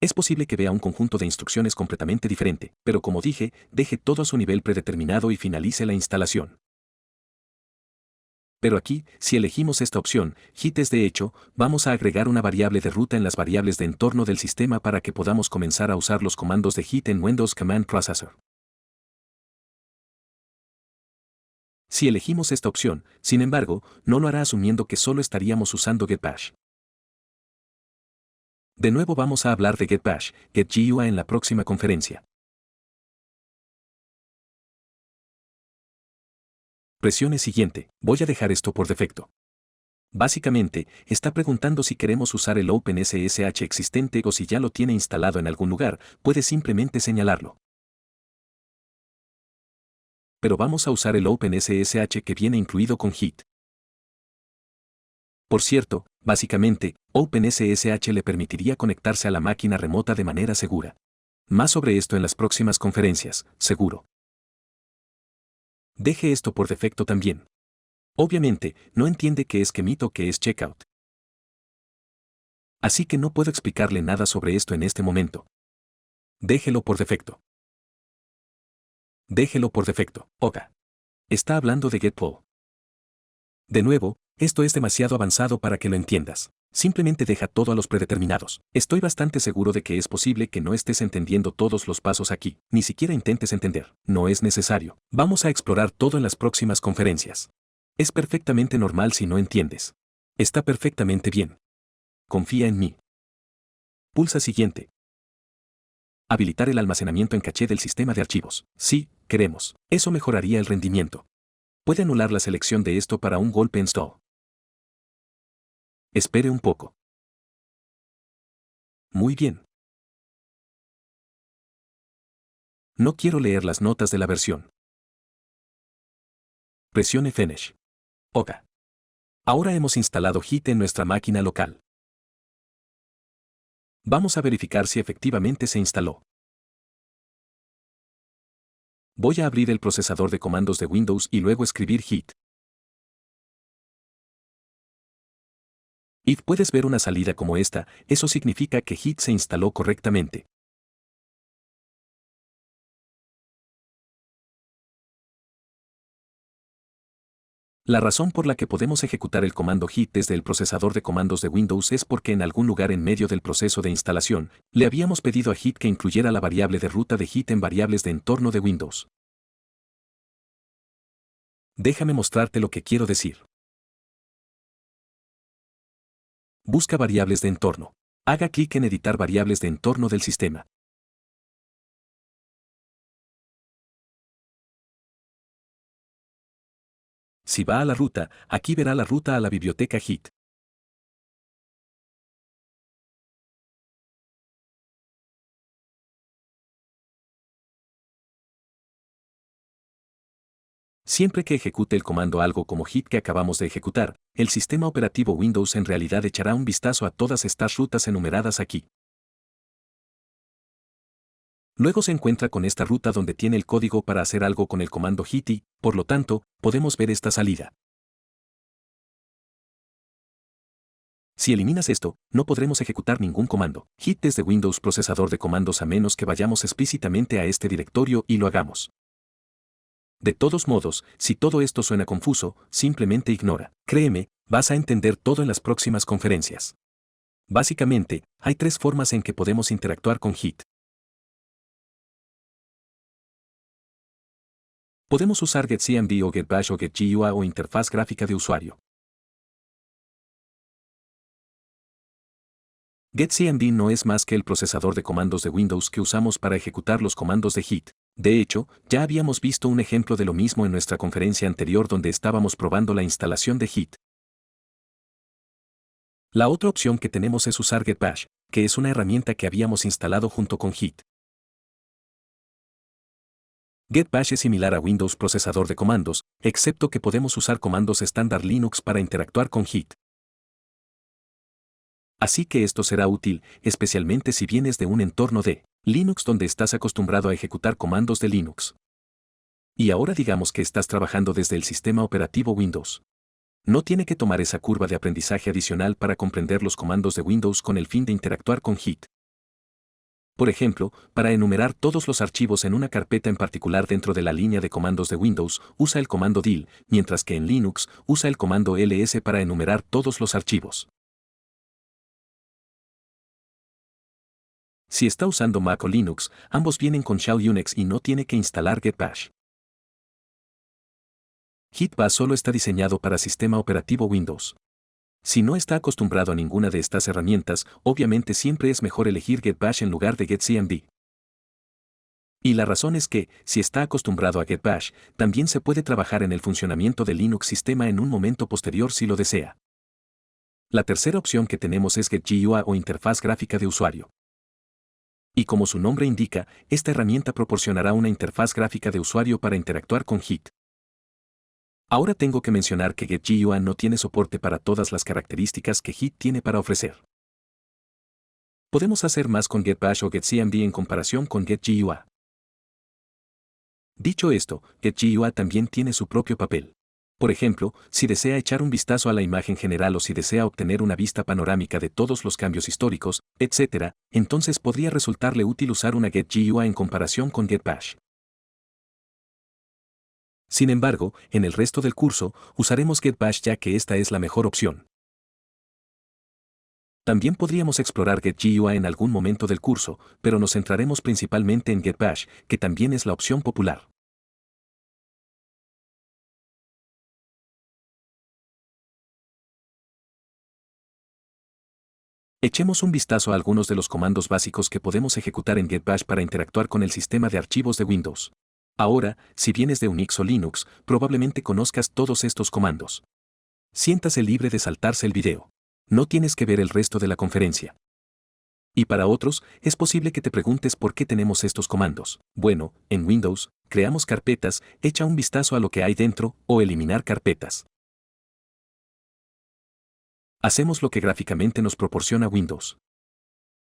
Es posible que vea un conjunto de instrucciones completamente diferente, pero como dije, deje todo a su nivel predeterminado y finalice la instalación. Pero aquí, si elegimos esta opción, Git es de hecho, vamos a agregar una variable de ruta en las variables de entorno del sistema para que podamos comenzar a usar los comandos de Git en Windows Command Processor. Si elegimos esta opción, sin embargo, no lo hará asumiendo que solo estaríamos usando getbash. De nuevo vamos a hablar de getbash, getGUA en la próxima conferencia. Presione siguiente, voy a dejar esto por defecto. Básicamente, está preguntando si queremos usar el OpenSSH existente o si ya lo tiene instalado en algún lugar, puede simplemente señalarlo. Pero vamos a usar el OpenSSH que viene incluido con Git. Por cierto, básicamente, OpenSSH le permitiría conectarse a la máquina remota de manera segura. Más sobre esto en las próximas conferencias, seguro. Deje esto por defecto también. Obviamente, no entiende qué es commit o qué es checkout. Así que no puedo explicarle nada sobre esto en este momento. Déjelo por defecto. Déjelo por defecto. Oka. Está hablando de getPoll. De nuevo, esto es demasiado avanzado para que lo entiendas. Simplemente deja todo a los predeterminados. Estoy bastante seguro de que es posible que no estés entendiendo todos los pasos aquí, ni siquiera intentes entender. No es necesario. Vamos a explorar todo en las próximas conferencias. Es perfectamente normal si no entiendes. Está perfectamente bien. Confía en mí. Pulsa siguiente. Habilitar el almacenamiento en caché del sistema de archivos. Sí, queremos. Eso mejoraría el rendimiento. Puede anular la selección de esto para un golpe install. Espere un poco. Muy bien. No quiero leer las notas de la versión. Presione Finish. OK. Ahora hemos instalado Git en nuestra máquina local. Vamos a verificar si efectivamente se instaló. Voy a abrir el procesador de comandos de Windows y luego escribir Git. If puedes ver una salida como esta, eso significa que Git se instaló correctamente. La razón por la que podemos ejecutar el comando Git desde el procesador de comandos de Windows es porque en algún lugar en medio del proceso de instalación, le habíamos pedido a Git que incluyera la variable de ruta de Git en variables de entorno de Windows. Déjame mostrarte lo que quiero decir. Busca variables de entorno. Haga clic en editar variables de entorno del sistema. Si va a la ruta, aquí verá la ruta a la biblioteca Git. Siempre que ejecute el comando algo como Git que acabamos de ejecutar, el sistema operativo Windows en realidad echará un vistazo a todas estas rutas enumeradas aquí. Luego se encuentra con esta ruta donde tiene el código para hacer algo con el comando Git y, por lo tanto, podemos ver esta salida. Si eliminas esto, no podremos ejecutar ningún comando Git desde Windows procesador de comandos a menos que vayamos explícitamente a este directorio y lo hagamos. De todos modos, si todo esto suena confuso, simplemente ignora. Créeme, vas a entender todo en las próximas conferencias. Básicamente, hay tres formas en que podemos interactuar con Git. Podemos usar getCMD o getbash o getGUA o interfaz gráfica de usuario. getCMD no es más que el procesador de comandos de Windows que usamos para ejecutar los comandos de Git. De hecho, ya habíamos visto un ejemplo de lo mismo en nuestra conferencia anterior donde estábamos probando la instalación de Git. La otra opción que tenemos es usar getbash, que es una herramienta que habíamos instalado junto con Git. Getbash es similar a Windows procesador de comandos, excepto que podemos usar comandos estándar Linux para interactuar con Git. Así que esto será útil, especialmente si vienes de un entorno de Linux donde estás acostumbrado a ejecutar comandos de Linux. Y ahora digamos que estás trabajando desde el sistema operativo Windows. No tiene que tomar esa curva de aprendizaje adicional para comprender los comandos de Windows con el fin de interactuar con Git. Por ejemplo, para enumerar todos los archivos en una carpeta en particular dentro de la línea de comandos de Windows, usa el comando DIL, mientras que en Linux, usa el comando ls para enumerar todos los archivos. Si está usando Mac o Linux, ambos vienen con Shell Unix y no tiene que instalar Get-Bash. Git-Bash solo está diseñado para sistema operativo Windows. Si no está acostumbrado a ninguna de estas herramientas, obviamente siempre es mejor elegir Get-Bash en lugar de Getcmd. Y la razón es que, si está acostumbrado a Get-Bash, también se puede trabajar en el funcionamiento del Linux sistema en un momento posterior si lo desea. La tercera opción que tenemos es GetGUI o interfaz gráfica de usuario. Y como su nombre indica, esta herramienta proporcionará una interfaz gráfica de usuario para interactuar con Git. Ahora tengo que mencionar que GetGUI no tiene soporte para todas las características que Git tiene para ofrecer. Podemos hacer más con Get-Bash o Getcmd en comparación con GetGUI. Dicho esto, GetGUI también tiene su propio papel. Por ejemplo, si desea echar un vistazo a la imagen general o si desea obtener una vista panorámica de todos los cambios históricos, etc., entonces podría resultarle útil usar una GetGUI en comparación con Get-Bash. Sin embargo, en el resto del curso, usaremos Get-Bash ya que esta es la mejor opción. También podríamos explorar GetGUI en algún momento del curso, pero nos centraremos principalmente en Get-Bash, que también es la opción popular. Echemos un vistazo a algunos de los comandos básicos que podemos ejecutar en Get-Bash para interactuar con el sistema de archivos de Windows. Ahora, si vienes de Unix o Linux, probablemente conozcas todos estos comandos. Siéntase libre de saltarse el video. No tienes que ver el resto de la conferencia. Y para otros, es posible que te preguntes por qué tenemos estos comandos. Bueno, en Windows, creamos carpetas, echa un vistazo a lo que hay dentro, o eliminar carpetas. Hacemos lo que gráficamente nos proporciona Windows.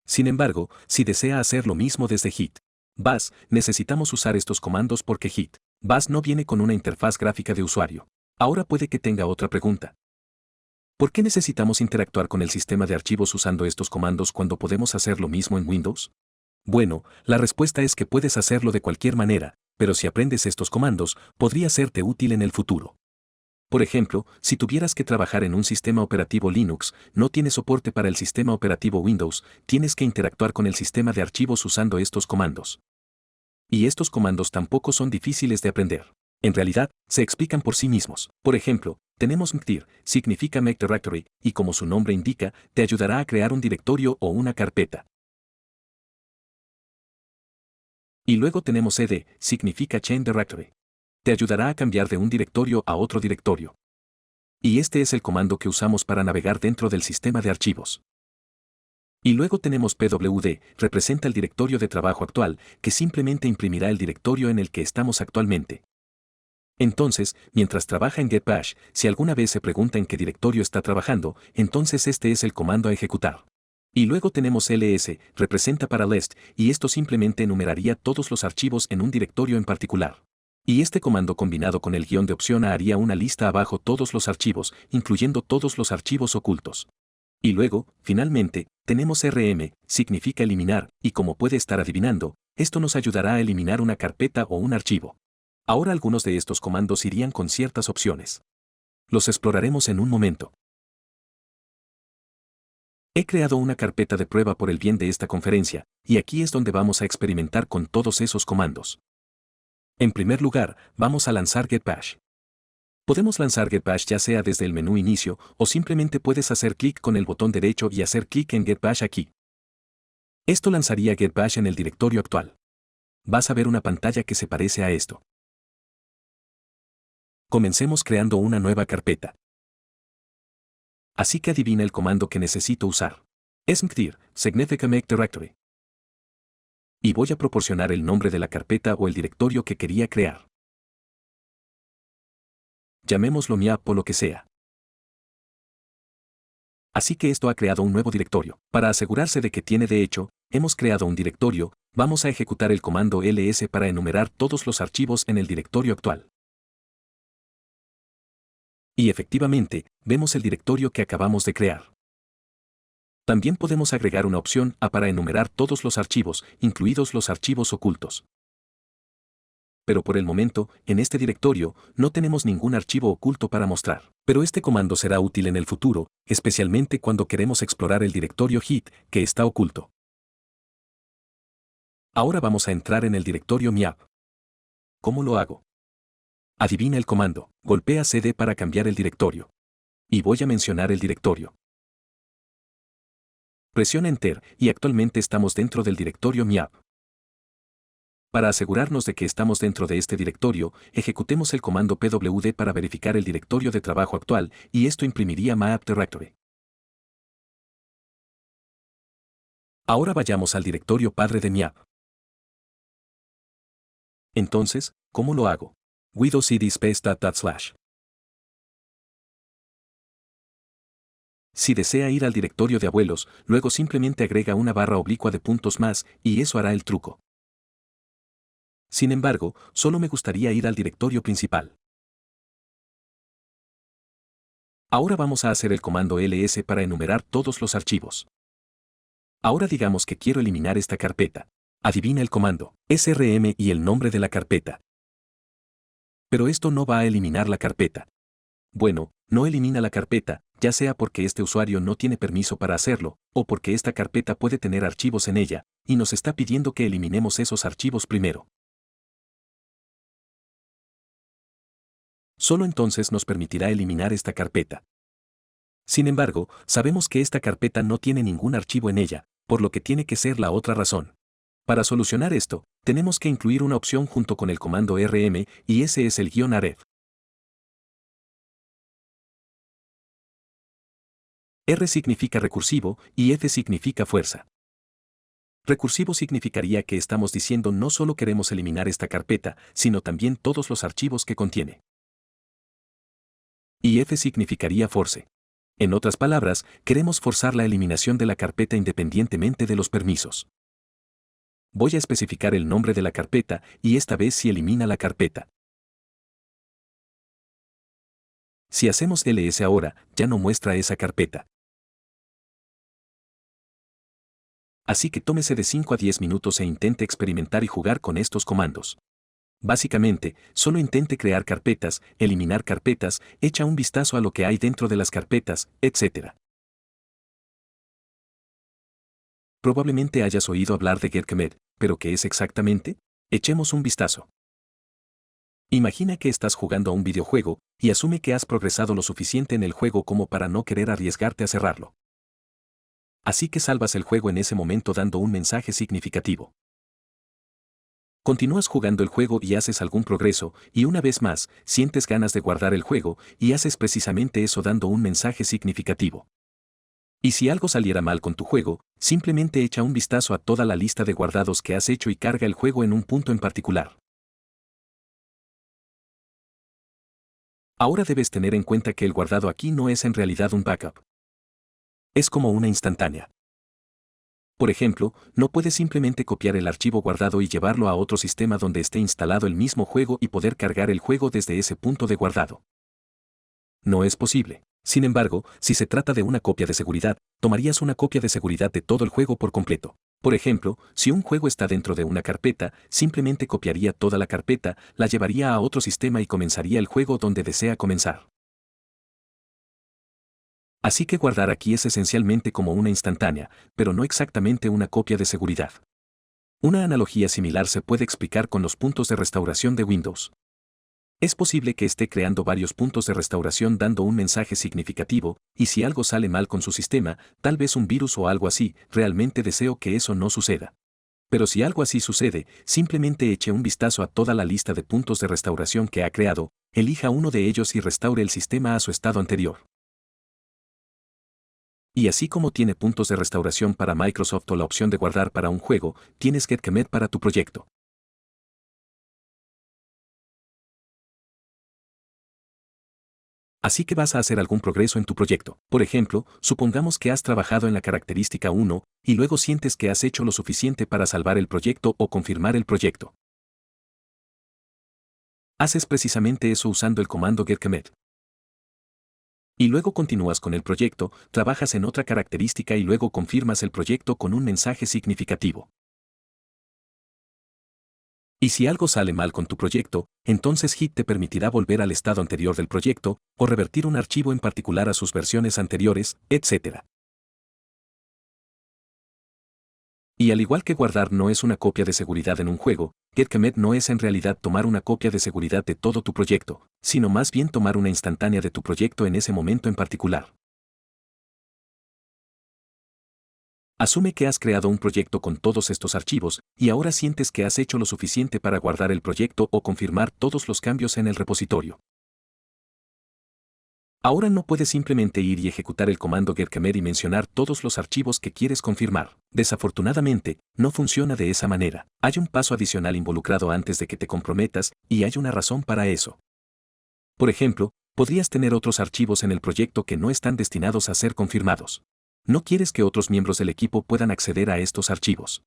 Sin embargo, si desea hacer lo mismo desde Git-Bash, necesitamos usar estos comandos porque Git-Bash no viene con una interfaz gráfica de usuario. Ahora puede que tenga otra pregunta. ¿Por qué necesitamos interactuar con el sistema de archivos usando estos comandos cuando podemos hacer lo mismo en Windows? Bueno, la respuesta es que puedes hacerlo de cualquier manera, pero si aprendes estos comandos, podría serte útil en el futuro. Por ejemplo, si tuvieras que trabajar en un sistema operativo Linux, no tienes soporte para el sistema operativo Windows, tienes que interactuar con el sistema de archivos usando estos comandos. Y estos comandos tampoco son difíciles de aprender. En realidad, se explican por sí mismos. Por ejemplo, tenemos mkdir, significa make directory, y como su nombre indica, te ayudará a crear un directorio o una carpeta. Y luego tenemos cd, significa change directory. Te ayudará a cambiar de un directorio a otro directorio. Y este es el comando que usamos para navegar dentro del sistema de archivos. Y luego tenemos pwd, representa el directorio de trabajo actual, que simplemente imprimirá el directorio en el que estamos actualmente. Entonces, mientras trabaja en Get-Bash, si alguna vez se pregunta en qué directorio está trabajando, entonces este es el comando a ejecutar. Y luego tenemos ls, representa para list, y esto simplemente enumeraría todos los archivos en un directorio en particular. Y este comando combinado con el guión de opción A haría una lista abajo todos los archivos, incluyendo todos los archivos ocultos. Y luego, finalmente, tenemos rm, significa eliminar, y como puede estar adivinando, esto nos ayudará a eliminar una carpeta o un archivo. Ahora algunos de estos comandos irían con ciertas opciones. Los exploraremos en un momento. He creado una carpeta de prueba por el bien de esta conferencia, y aquí es donde vamos a experimentar con todos esos comandos. En primer lugar, vamos a lanzar Get-Bash. Podemos lanzar Get-Bash ya sea desde el menú inicio, o simplemente puedes hacer clic con el botón derecho y hacer clic en Get-Bash aquí. Esto lanzaría Get-Bash en el directorio actual. Vas a ver una pantalla que se parece a esto. Comencemos creando una nueva carpeta. Así que adivina el comando que necesito usar. Es mkdir, significa make directory. Y voy a proporcionar el nombre de la carpeta o el directorio que quería crear. Llamémoslo MIAP o lo que sea. Así que esto ha creado un nuevo directorio. Para asegurarse de que tiene de hecho, hemos creado un directorio, vamos a ejecutar el comando ls para enumerar todos los archivos en el directorio actual. Y efectivamente, vemos el directorio que acabamos de crear. También podemos agregar una opción A para enumerar todos los archivos, incluidos los archivos ocultos. Pero por el momento, en este directorio, no tenemos ningún archivo oculto para mostrar. Pero este comando será útil en el futuro, especialmente cuando queremos explorar el directorio hit, que está oculto. Ahora vamos a entrar en el directorio miap. ¿Cómo lo hago? Adivina el comando. Golpea cd para cambiar el directorio. Y voy a mencionar el directorio. Presiona Enter y actualmente estamos dentro del directorio miap. Para asegurarnos de que estamos dentro de este directorio, ejecutemos el comando pwd para verificar el directorio de trabajo actual, y esto imprimiría map directory. Ahora vayamos al directorio padre de miap. Entonces, ¿cómo lo hago? Windows cd space // Si desea ir al directorio de abuelos, luego simplemente agrega una barra oblicua de puntos más, y eso hará el truco. Sin embargo, solo me gustaría ir al directorio principal. Ahora vamos a hacer el comando ls para enumerar todos los archivos. Ahora digamos que quiero eliminar esta carpeta. Adivina el comando, srm y el nombre de la carpeta. Pero esto no va a eliminar la carpeta. Bueno, no elimina la carpeta, ya sea porque este usuario no tiene permiso para hacerlo, o porque esta carpeta puede tener archivos en ella, y nos está pidiendo que eliminemos esos archivos primero. Solo entonces nos permitirá eliminar esta carpeta. Sin embargo, sabemos que esta carpeta no tiene ningún archivo en ella, por lo que tiene que ser la otra razón. Para solucionar esto, tenemos que incluir una opción junto con el comando rm, y ese es el -aref. R significa recursivo y F significa fuerza. Recursivo significaría que estamos diciendo no solo queremos eliminar esta carpeta, sino también todos los archivos que contiene. Y F significaría force. En otras palabras, queremos forzar la eliminación de la carpeta independientemente de los permisos. Voy a especificar el nombre de la carpeta y esta vez sí elimina la carpeta. Si hacemos ls ahora, ya no muestra esa carpeta. Así que tómese de 5 a 10 minutos e intente experimentar y jugar con estos comandos. Básicamente, solo intente crear carpetas, eliminar carpetas, echa un vistazo a lo que hay dentro de las carpetas, etc. Probablemente hayas oído hablar de getcommit, pero ¿qué es exactamente? Echemos un vistazo. Imagina que estás jugando a un videojuego, y asume que has progresado lo suficiente en el juego como para no querer arriesgarte a cerrarlo. Así que salvas el juego en ese momento dando un mensaje significativo. Continúas jugando el juego y haces algún progreso, y una vez más, sientes ganas de guardar el juego, y haces precisamente eso dando un mensaje significativo. Y si algo saliera mal con tu juego, simplemente echa un vistazo a toda la lista de guardados que has hecho y carga el juego en un punto en particular. Ahora debes tener en cuenta que el guardado aquí no es en realidad un backup. Es como una instantánea. Por ejemplo, no puedes simplemente copiar el archivo guardado y llevarlo a otro sistema donde esté instalado el mismo juego y poder cargar el juego desde ese punto de guardado. No es posible. Sin embargo, si se trata de una copia de seguridad, tomarías una copia de seguridad de todo el juego por completo. Por ejemplo, si un juego está dentro de una carpeta, simplemente copiaría toda la carpeta, la llevaría a otro sistema y comenzaría el juego donde desea comenzar. Así que guardar aquí es esencialmente como una instantánea, pero no exactamente una copia de seguridad. Una analogía similar se puede explicar con los puntos de restauración de Windows. Es posible que esté creando varios puntos de restauración dando un mensaje significativo, y si algo sale mal con su sistema, tal vez un virus o algo así, realmente deseo que eso no suceda. Pero si algo así sucede, simplemente eche un vistazo a toda la lista de puntos de restauración que ha creado, elija uno de ellos y restaure el sistema a su estado anterior. Y así como tiene puntos de restauración para Microsoft o la opción de guardar para un juego, tienes getcommit para tu proyecto. Así que vas a hacer algún progreso en tu proyecto. Por ejemplo, supongamos que has trabajado en la característica 1 y luego sientes que has hecho lo suficiente para salvar el proyecto o confirmar el proyecto. Haces precisamente eso usando el comando getCommit. Y luego continúas con el proyecto, trabajas en otra característica y luego confirmas el proyecto con un mensaje significativo. Y si algo sale mal con tu proyecto, entonces Git te permitirá volver al estado anterior del proyecto, o revertir un archivo en particular a sus versiones anteriores, etc. Y al igual que guardar no es una copia de seguridad en un juego, getCommit no es en realidad tomar una copia de seguridad de todo tu proyecto, sino más bien tomar una instantánea de tu proyecto en ese momento en particular. Asume que has creado un proyecto con todos estos archivos, y ahora sientes que has hecho lo suficiente para guardar el proyecto o confirmar todos los cambios en el repositorio. Ahora no puedes simplemente ir y ejecutar el comando getCommit y mencionar todos los archivos que quieres confirmar. Desafortunadamente, no funciona de esa manera. Hay un paso adicional involucrado antes de que te comprometas, y hay una razón para eso. Por ejemplo, podrías tener otros archivos en el proyecto que no están destinados a ser confirmados. No quieres que otros miembros del equipo puedan acceder a estos archivos.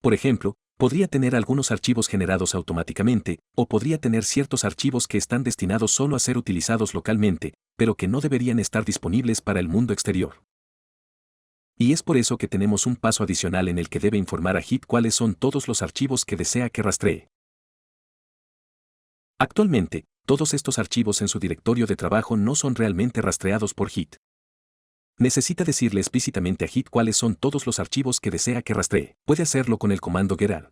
Por ejemplo, podría tener algunos archivos generados automáticamente, o podría tener ciertos archivos que están destinados solo a ser utilizados localmente, pero que no deberían estar disponibles para el mundo exterior. Y es por eso que tenemos un paso adicional en el que debe informar a Git cuáles son todos los archivos que desea que rastree. Actualmente, todos estos archivos en su directorio de trabajo no son realmente rastreados por Git. Necesita decirle explícitamente a Git cuáles son todos los archivos que desea que rastree. Puede hacerlo con el comando getar.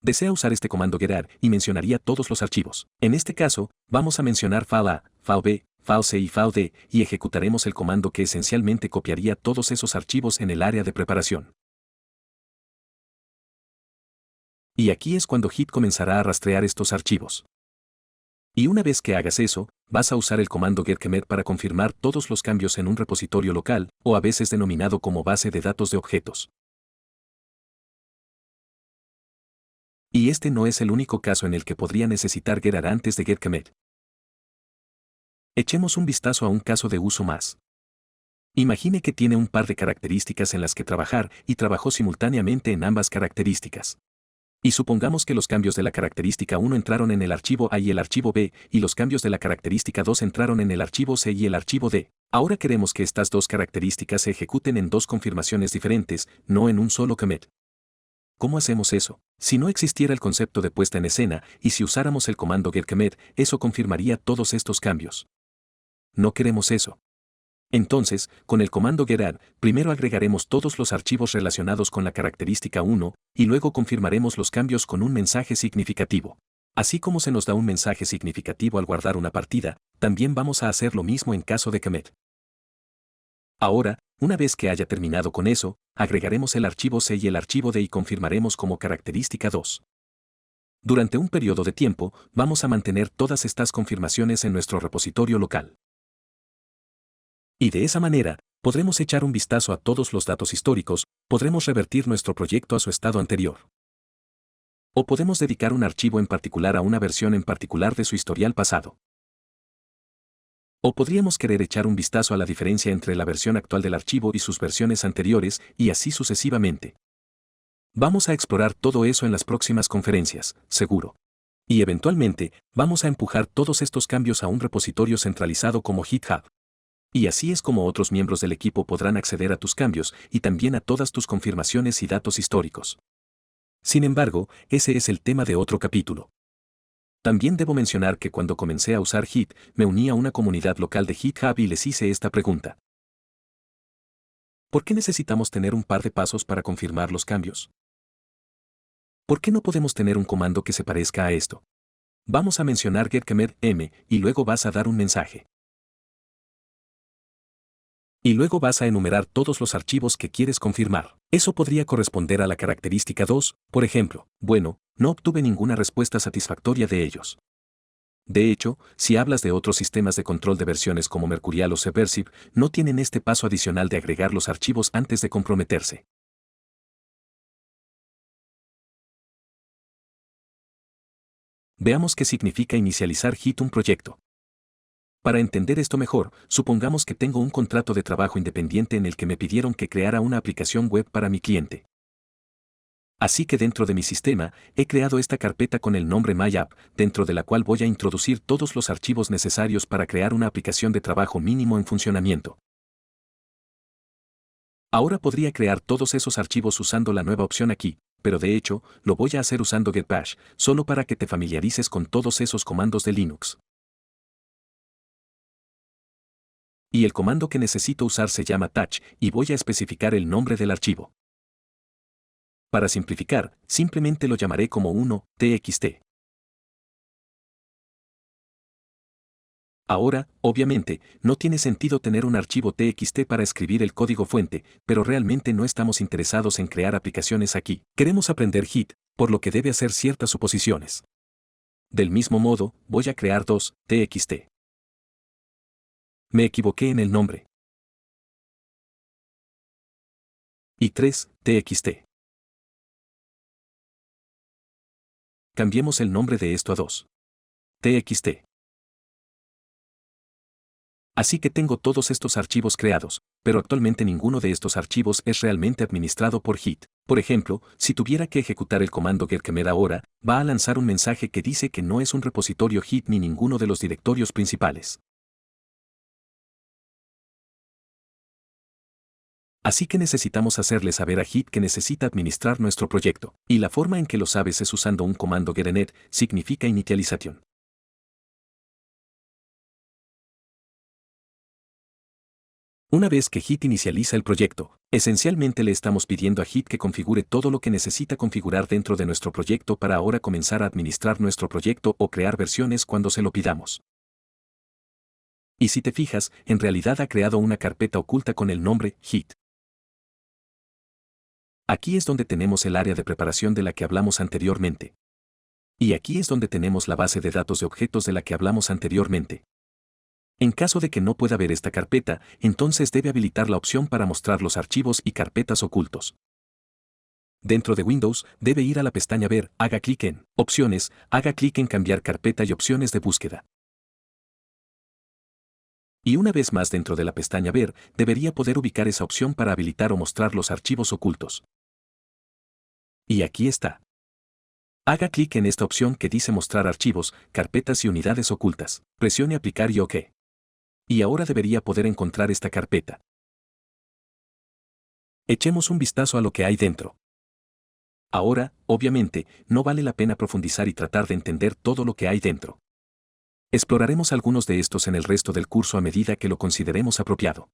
Desea usar este comando getar y mencionaría todos los archivos. En este caso, vamos a mencionar file A, file B, file C y file D, y ejecutaremos el comando que esencialmente copiaría todos esos archivos en el área de preparación. Y aquí es cuando Git comenzará a rastrear estos archivos. Y una vez que hagas eso, vas a usar el comando getCommit para confirmar todos los cambios en un repositorio local, o a veces denominado como base de datos de objetos. Y este no es el único caso en el que podría necesitar getar antes de getCommit. Echemos un vistazo a un caso de uso más. Imagine que tiene un par de características en las que trabajar y trabajó simultáneamente en ambas características. Y supongamos que los cambios de la característica 1 entraron en el archivo A y el archivo B, y los cambios de la característica 2 entraron en el archivo C y el archivo D. Ahora queremos que estas dos características se ejecuten en dos confirmaciones diferentes, no en un solo commit. ¿Cómo hacemos eso? Si no existiera el concepto de puesta en escena, y si usáramos el comando getCommit, eso confirmaría todos estos cambios. No queremos eso. Entonces, con el comando getar, primero agregaremos todos los archivos relacionados con la característica 1, y luego confirmaremos los cambios con un mensaje significativo. Así como se nos da un mensaje significativo al guardar una partida, también vamos a hacer lo mismo en caso de commit. Ahora, una vez que haya terminado con eso, agregaremos el archivo C y el archivo D y confirmaremos como característica 2. Durante un periodo de tiempo, vamos a mantener todas estas confirmaciones en nuestro repositorio local. Y de esa manera, podremos echar un vistazo a todos los datos históricos, podremos revertir nuestro proyecto a su estado anterior. O podemos dedicar un archivo en particular a una versión en particular de su historial pasado. O podríamos querer echar un vistazo a la diferencia entre la versión actual del archivo y sus versiones anteriores, y así sucesivamente. Vamos a explorar todo eso en las próximas conferencias, seguro. Y eventualmente, vamos a empujar todos estos cambios a un repositorio centralizado como GitHub. Y así es como otros miembros del equipo podrán acceder a tus cambios y también a todas tus confirmaciones y datos históricos. Sin embargo, ese es el tema de otro capítulo. También debo mencionar que cuando comencé a usar Git, me uní a una comunidad local de GitHub y les hice esta pregunta. ¿Por qué necesitamos tener un par de pasos para confirmar los cambios? ¿Por qué no podemos tener un comando que se parezca a esto? Vamos a mencionar getCommit m y luego vas a dar un mensaje. Y luego vas a enumerar todos los archivos que quieres confirmar. Eso podría corresponder a la característica 2, por ejemplo. Bueno, no obtuve ninguna respuesta satisfactoria de ellos. De hecho, si hablas de otros sistemas de control de versiones como Mercurial o Subversive, no tienen este paso adicional de agregar los archivos antes de comprometerse. Veamos qué significa inicializar Git un proyecto. Para entender esto mejor, supongamos que tengo un contrato de trabajo independiente en el que me pidieron que creara una aplicación web para mi cliente. Así que dentro de mi sistema, he creado esta carpeta con el nombre MyApp, dentro de la cual voy a introducir todos los archivos necesarios para crear una aplicación de trabajo mínimo en funcionamiento. Ahora podría crear todos esos archivos usando la nueva opción aquí, pero de hecho, lo voy a hacer usando getbash, solo para que te familiarices con todos esos comandos de Linux. Y el comando que necesito usar se llama touch, y voy a especificar el nombre del archivo. Para simplificar, simplemente lo llamaré como 1.txt. Ahora, obviamente, no tiene sentido tener un archivo txt para escribir el código fuente, pero realmente no estamos interesados en crear aplicaciones aquí. Queremos aprender Git, por lo que debe hacer ciertas suposiciones. Del mismo modo, voy a crear 2.txt. Me equivoqué en el nombre. Y 3.txt. Cambiemos el nombre de esto a 2.txt. Así que tengo todos estos archivos creados, pero actualmente ninguno de estos archivos es realmente administrado por Git. Por ejemplo, si tuviera que ejecutar el comando getcommit ahora, va a lanzar un mensaje que dice que no es un repositorio Git ni ninguno de los directorios principales. Así que necesitamos hacerle saber a Git que necesita administrar nuestro proyecto, y la forma en que lo sabes es usando un comando getInit, significa initialización. Una vez que Git inicializa el proyecto, esencialmente le estamos pidiendo a Git que configure todo lo que necesita configurar dentro de nuestro proyecto para ahora comenzar a administrar nuestro proyecto o crear versiones cuando se lo pidamos. Y si te fijas, en realidad ha creado una carpeta oculta con el nombre Git. Aquí es donde tenemos el área de preparación de la que hablamos anteriormente. Y aquí es donde tenemos la base de datos de objetos de la que hablamos anteriormente. En caso de que no pueda ver esta carpeta, entonces debe habilitar la opción para mostrar los archivos y carpetas ocultos. Dentro de Windows, debe ir a la pestaña Ver, haga clic en Opciones, haga clic en Cambiar carpeta y opciones de búsqueda. Y una vez más dentro de la pestaña Ver, debería poder ubicar esa opción para habilitar o mostrar los archivos ocultos. Y aquí está. Haga clic en esta opción que dice Mostrar archivos, carpetas y unidades ocultas. Presione Aplicar y OK. Y ahora debería poder encontrar esta carpeta. Echemos un vistazo a lo que hay dentro. Ahora, obviamente, no vale la pena profundizar y tratar de entender todo lo que hay dentro. Exploraremos algunos de estos en el resto del curso a medida que lo consideremos apropiado.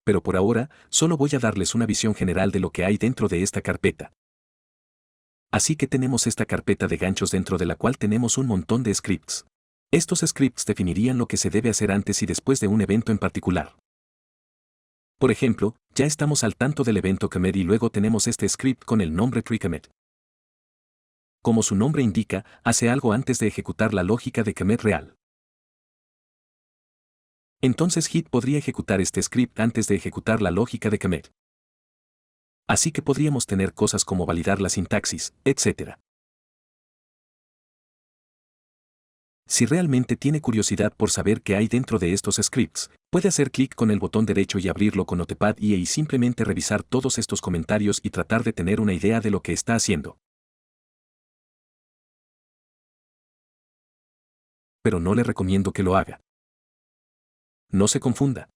Pero por ahora, solo voy a darles una visión general de lo que hay dentro de esta carpeta. Así que tenemos esta carpeta de ganchos dentro de la cual tenemos un montón de scripts. Estos scripts definirían lo que se debe hacer antes y después de un evento en particular. Por ejemplo, ya estamos al tanto del evento commit y luego tenemos este script con el nombre treeCommit. Como su nombre indica, hace algo antes de ejecutar la lógica de commit real. Entonces Git podría ejecutar este script antes de ejecutar la lógica de commit. Así que podríamos tener cosas como validar la sintaxis, etc. Si realmente tiene curiosidad por saber qué hay dentro de estos scripts, puede hacer clic con el botón derecho y abrirlo con Notepad y simplemente revisar todos estos comentarios y tratar de tener una idea de lo que está haciendo. Pero no le recomiendo que lo haga. No se confunda.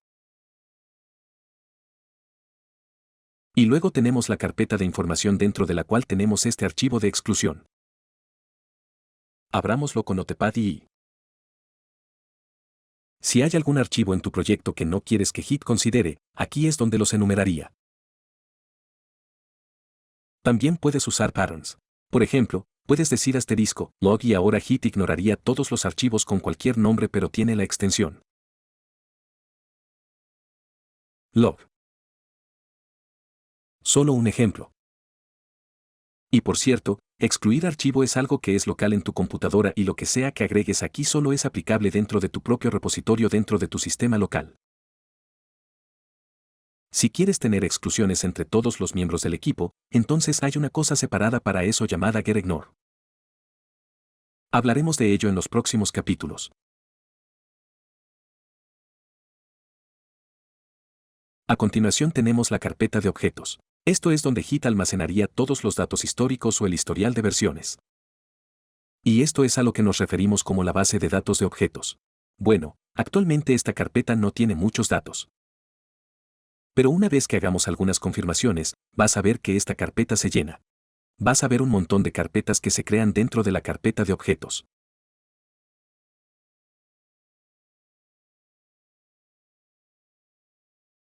Y luego tenemos la carpeta de información dentro de la cual tenemos este archivo de exclusión. Abrámoslo con Notepad y... Si hay algún archivo en tu proyecto que no quieres que Git considere, aquí es donde los enumeraría. También puedes usar patterns. Por ejemplo, puedes decir *log y ahora Git ignoraría todos los archivos con cualquier nombre pero tiene la extensión log. Solo un ejemplo. Y por cierto, excluir archivo es algo que es local en tu computadora y lo que sea que agregues aquí solo es aplicable dentro de tu propio repositorio dentro de tu sistema local. Si quieres tener exclusiones entre todos los miembros del equipo, entonces hay una cosa separada para eso llamada getIgnore. Hablaremos de ello en los próximos capítulos. A continuación tenemos la carpeta de objetos. Esto es donde Git almacenaría todos los datos históricos o el historial de versiones. Y esto es a lo que nos referimos como la base de datos de objetos. Bueno, actualmente esta carpeta no tiene muchos datos. Pero una vez que hagamos algunas confirmaciones, vas a ver que esta carpeta se llena. Vas a ver un montón de carpetas que se crean dentro de la carpeta de objetos.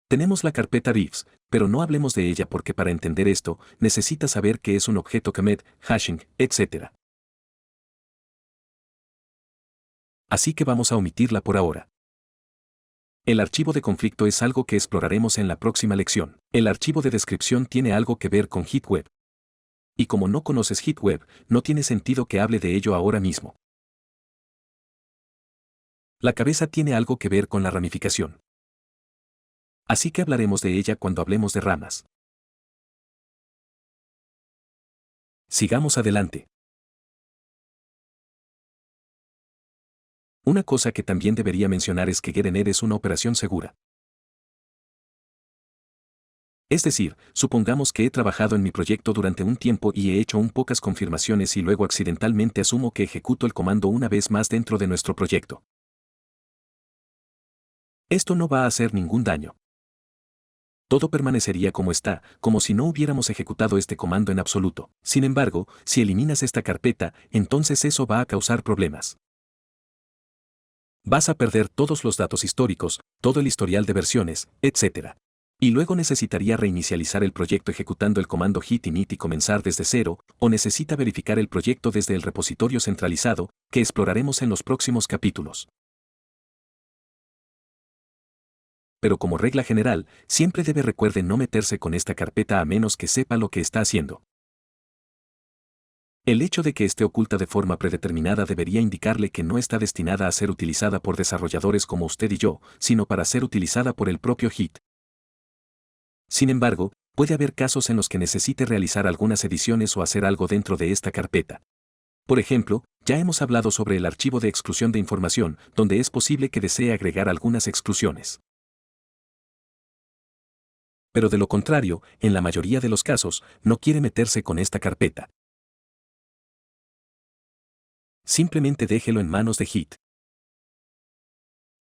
Tenemos la carpeta refs, pero no hablemos de ella porque para entender esto, necesitas saber qué es un objeto commit, hashing, etc. Así que vamos a omitirla por ahora. El archivo de conflicto es algo que exploraremos en la próxima lección. El archivo de descripción tiene algo que ver con Git Web. Y como no conoces Git Web, no tiene sentido que hable de ello ahora mismo. La cabeza tiene algo que ver con la ramificación. Así que hablaremos de ella cuando hablemos de ramas. Sigamos adelante. Una cosa que también debería mencionar es que Gerened es una operación segura. Es decir, supongamos que he trabajado en mi proyecto durante un tiempo y he hecho un pocas confirmaciones y luego accidentalmente asumo que ejecuto el comando una vez más dentro de nuestro proyecto. Esto no va a hacer ningún daño. Todo permanecería como está, como si no hubiéramos ejecutado este comando en absoluto. Sin embargo, si eliminas esta carpeta, entonces eso va a causar problemas. Vas a perder todos los datos históricos, todo el historial de versiones, etc. Y luego necesitaría reinicializar el proyecto ejecutando el comando git init y comenzar desde cero, o necesita verificar el proyecto desde el repositorio centralizado, que exploraremos en los próximos capítulos. Pero como regla general, siempre recuerde no meterse con esta carpeta a menos que sepa lo que está haciendo. El hecho de que esté oculta de forma predeterminada debería indicarle que no está destinada a ser utilizada por desarrolladores como usted y yo, sino para ser utilizada por el propio Git. Sin embargo, puede haber casos en los que necesite realizar algunas ediciones o hacer algo dentro de esta carpeta. Por ejemplo, ya hemos hablado sobre el archivo de exclusión de información, donde es posible que desee agregar algunas exclusiones. Pero de lo contrario, en la mayoría de los casos, no quiere meterse con esta carpeta. Simplemente déjelo en manos de Git.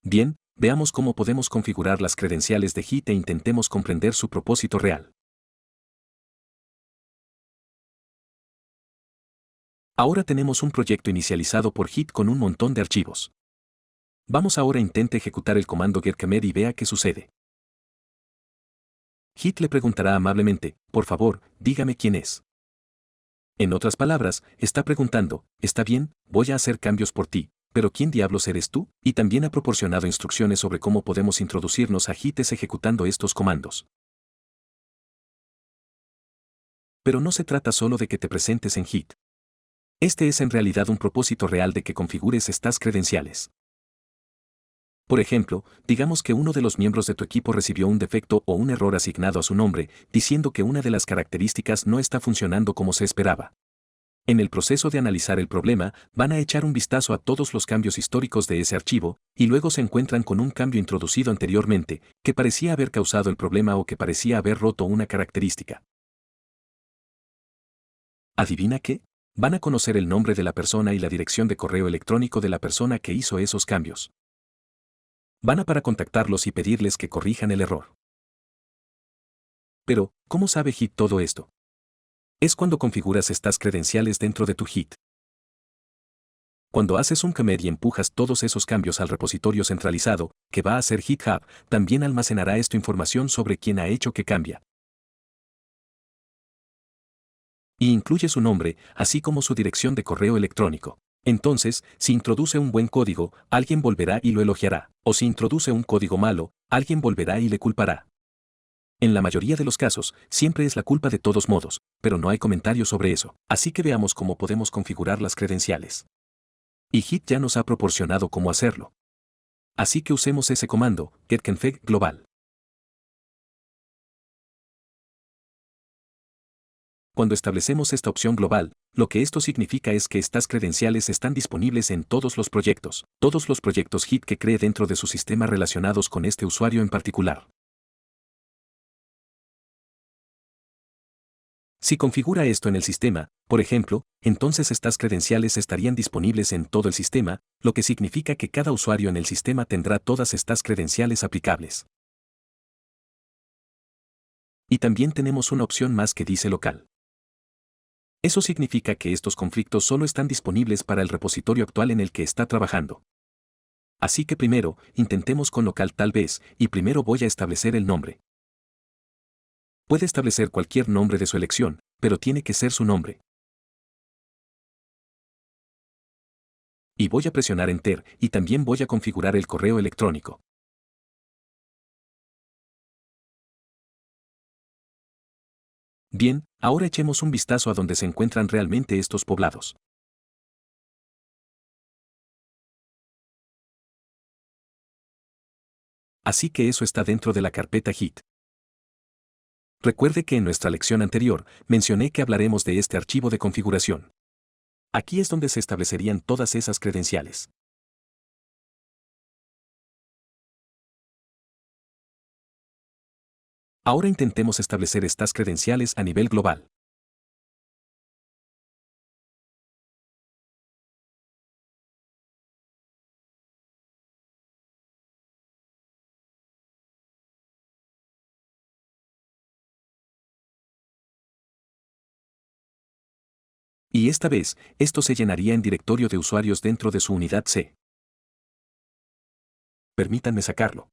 Bien, veamos cómo podemos configurar las credenciales de Git e intentemos comprender su propósito real. Ahora tenemos un proyecto inicializado por Git con un montón de archivos. Vamos ahora a intente ejecutar el comando getCommit y vea qué sucede. Git le preguntará amablemente, por favor, dígame quién es. En otras palabras, está preguntando, está bien, voy a hacer cambios por ti, pero ¿quién diablos eres tú? Y también ha proporcionado instrucciones sobre cómo podemos introducirnos a Git ejecutando estos comandos. Pero no se trata solo de que te presentes en Git. Este es en realidad un propósito real de que configures estas credenciales. Por ejemplo, digamos que uno de los miembros de tu equipo recibió un defecto o un error asignado a su nombre, diciendo que una de las características no está funcionando como se esperaba. En el proceso de analizar el problema, van a echar un vistazo a todos los cambios históricos de ese archivo, y luego se encuentran con un cambio introducido anteriormente, que parecía haber causado el problema o que parecía haber roto una característica. ¿Adivina qué? Van a conocer el nombre de la persona y la dirección de correo electrónico de la persona que hizo esos cambios. Van a para contactarlos y pedirles que corrijan el error. Pero, ¿cómo sabe Git todo esto? Es cuando configuras estas credenciales dentro de tu Git. Cuando haces un commit y empujas todos esos cambios al repositorio centralizado, que va a ser GitHub, también almacenará esta información sobre quién ha hecho que cambia. Y incluye su nombre, así como su dirección de correo electrónico. Entonces, si introduce un buen código, alguien volverá y lo elogiará, o si introduce un código malo, alguien volverá y le culpará. En la mayoría de los casos, siempre es la culpa de todos modos, pero no hay comentarios sobre eso, así que veamos cómo podemos configurar las credenciales. Y Git ya nos ha proporcionado cómo hacerlo. Así que usemos ese comando, getConfig global. Cuando establecemos esta opción global, lo que esto significa es que estas credenciales están disponibles en todos los proyectos Git que cree dentro de su sistema relacionados con este usuario en particular. Si configura esto en el sistema, por ejemplo, entonces estas credenciales estarían disponibles en todo el sistema, lo que significa que cada usuario en el sistema tendrá todas estas credenciales aplicables. Y también tenemos una opción más que dice local. Eso significa que estos conflictos solo están disponibles para el repositorio actual en el que está trabajando. Así que primero, intentemos con local tal vez, y primero voy a establecer el nombre. Puede establecer cualquier nombre de su elección, pero tiene que ser su nombre. Y voy a presionar Enter, y también voy a configurar el correo electrónico. Bien, ahora echemos un vistazo a donde se encuentran realmente estos poblados. Así que eso está dentro de la carpeta Git. Recuerde que en nuestra lección anterior mencioné que hablaremos de este archivo de configuración. Aquí es donde se establecerían todas esas credenciales. Ahora intentemos establecer estas credenciales a nivel global. Y esta vez, esto se llenaría en directorio de usuarios dentro de su unidad C. Permítanme sacarlo.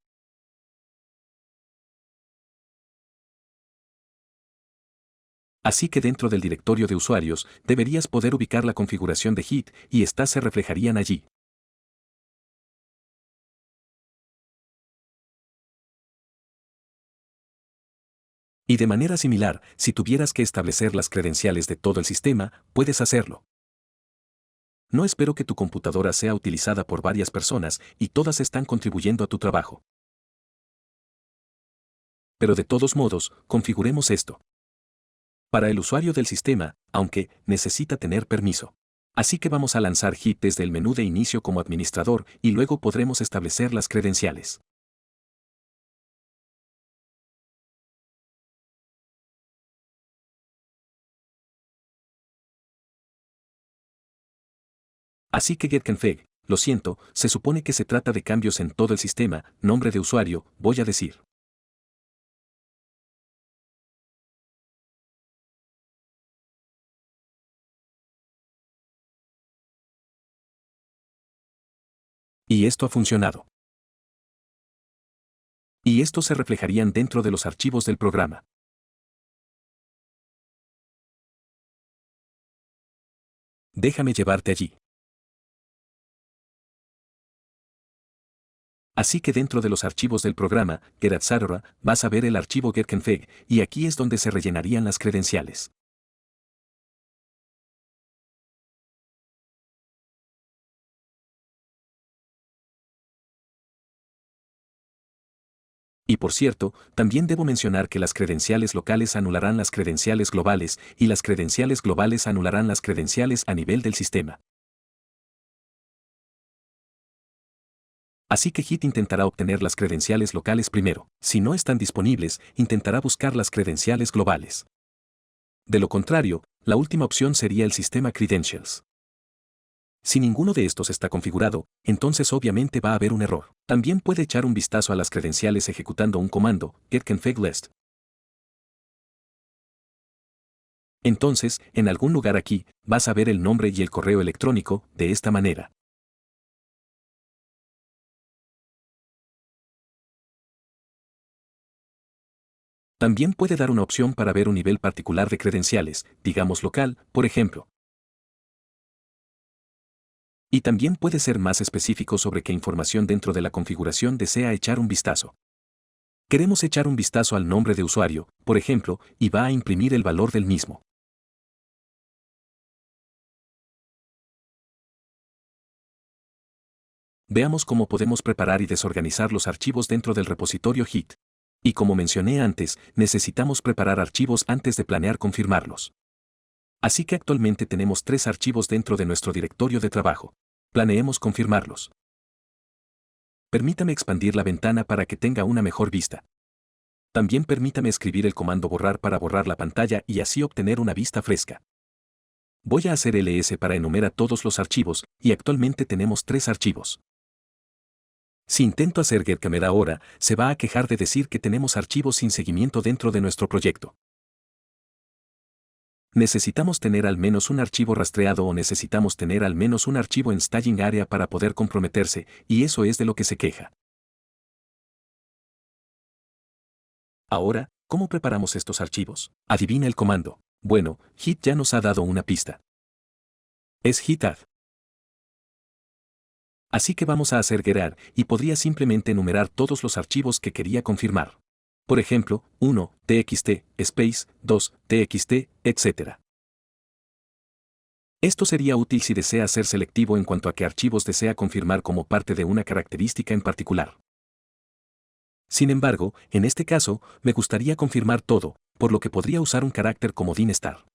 Así que dentro del directorio de usuarios, deberías poder ubicar la configuración de Git y estas se reflejarían allí. Y de manera similar, si tuvieras que establecer las credenciales de todo el sistema, puedes hacerlo. No espero que tu computadora sea utilizada por varias personas y todas están contribuyendo a tu trabajo. Pero de todos modos, configuremos esto. Para el usuario del sistema, aunque necesita tener permiso. Así que vamos a lanzar Git desde el menú de inicio como administrador y luego podremos establecer las credenciales. Así que getConfig, lo siento, se supone que se trata de cambios en todo el sistema, nombre de usuario, voy a decir. Y esto ha funcionado. Y estos se reflejarían dentro de los archivos del programa. Déjame llevarte allí. Así que dentro de los archivos del programa, get@Sarora, vas a ver el archivo getConfig, y aquí es donde se rellenarían las credenciales. Y por cierto, también debo mencionar que las credenciales locales anularán las credenciales globales, y las credenciales globales anularán las credenciales a nivel del sistema. Así que Git intentará obtener las credenciales locales primero. Si no están disponibles, intentará buscar las credenciales globales. De lo contrario, la última opción sería el sistema Credentials. Si ninguno de estos está configurado, entonces obviamente va a haber un error. También puede echar un vistazo a las credenciales ejecutando un comando, getConfig_list. Entonces, en algún lugar aquí, vas a ver el nombre y el correo electrónico, de esta manera. También puede dar una opción para ver un nivel particular de credenciales, digamos local, por ejemplo. Y también puede ser más específico sobre qué información dentro de la configuración desea echar un vistazo. Queremos echar un vistazo al nombre de usuario, por ejemplo, y va a imprimir el valor del mismo. Veamos cómo podemos preparar y desorganizar los archivos dentro del repositorio Git. Y como mencioné antes, necesitamos preparar archivos antes de planear confirmarlos. Así que actualmente tenemos 3 archivos dentro de nuestro directorio de trabajo. Planeemos confirmarlos. Permítame expandir la ventana para que tenga una mejor vista. También permítame escribir el comando borrar para borrar la pantalla y así obtener una vista fresca. Voy a hacer ls para enumerar todos los archivos, y actualmente tenemos 3 archivos. Si intento hacer getCamera ahora, se va a quejar de decir que tenemos archivos sin seguimiento dentro de nuestro proyecto. Necesitamos tener al menos un archivo rastreado o necesitamos tener al menos un archivo en staging area para poder comprometerse, y eso es de lo que se queja. Ahora, ¿cómo preparamos estos archivos? Adivina el comando. Bueno, Git ya nos ha dado una pista. Es git add. Así que vamos a hacer getar y podría simplemente enumerar todos los archivos que quería confirmar. Por ejemplo, 1, txt, space, 2, txt, etc. Esto sería útil si desea ser selectivo en cuanto a qué archivos desea confirmar como parte de una característica en particular. Sin embargo, en este caso, me gustaría confirmar todo, por lo que podría usar un carácter como din_star.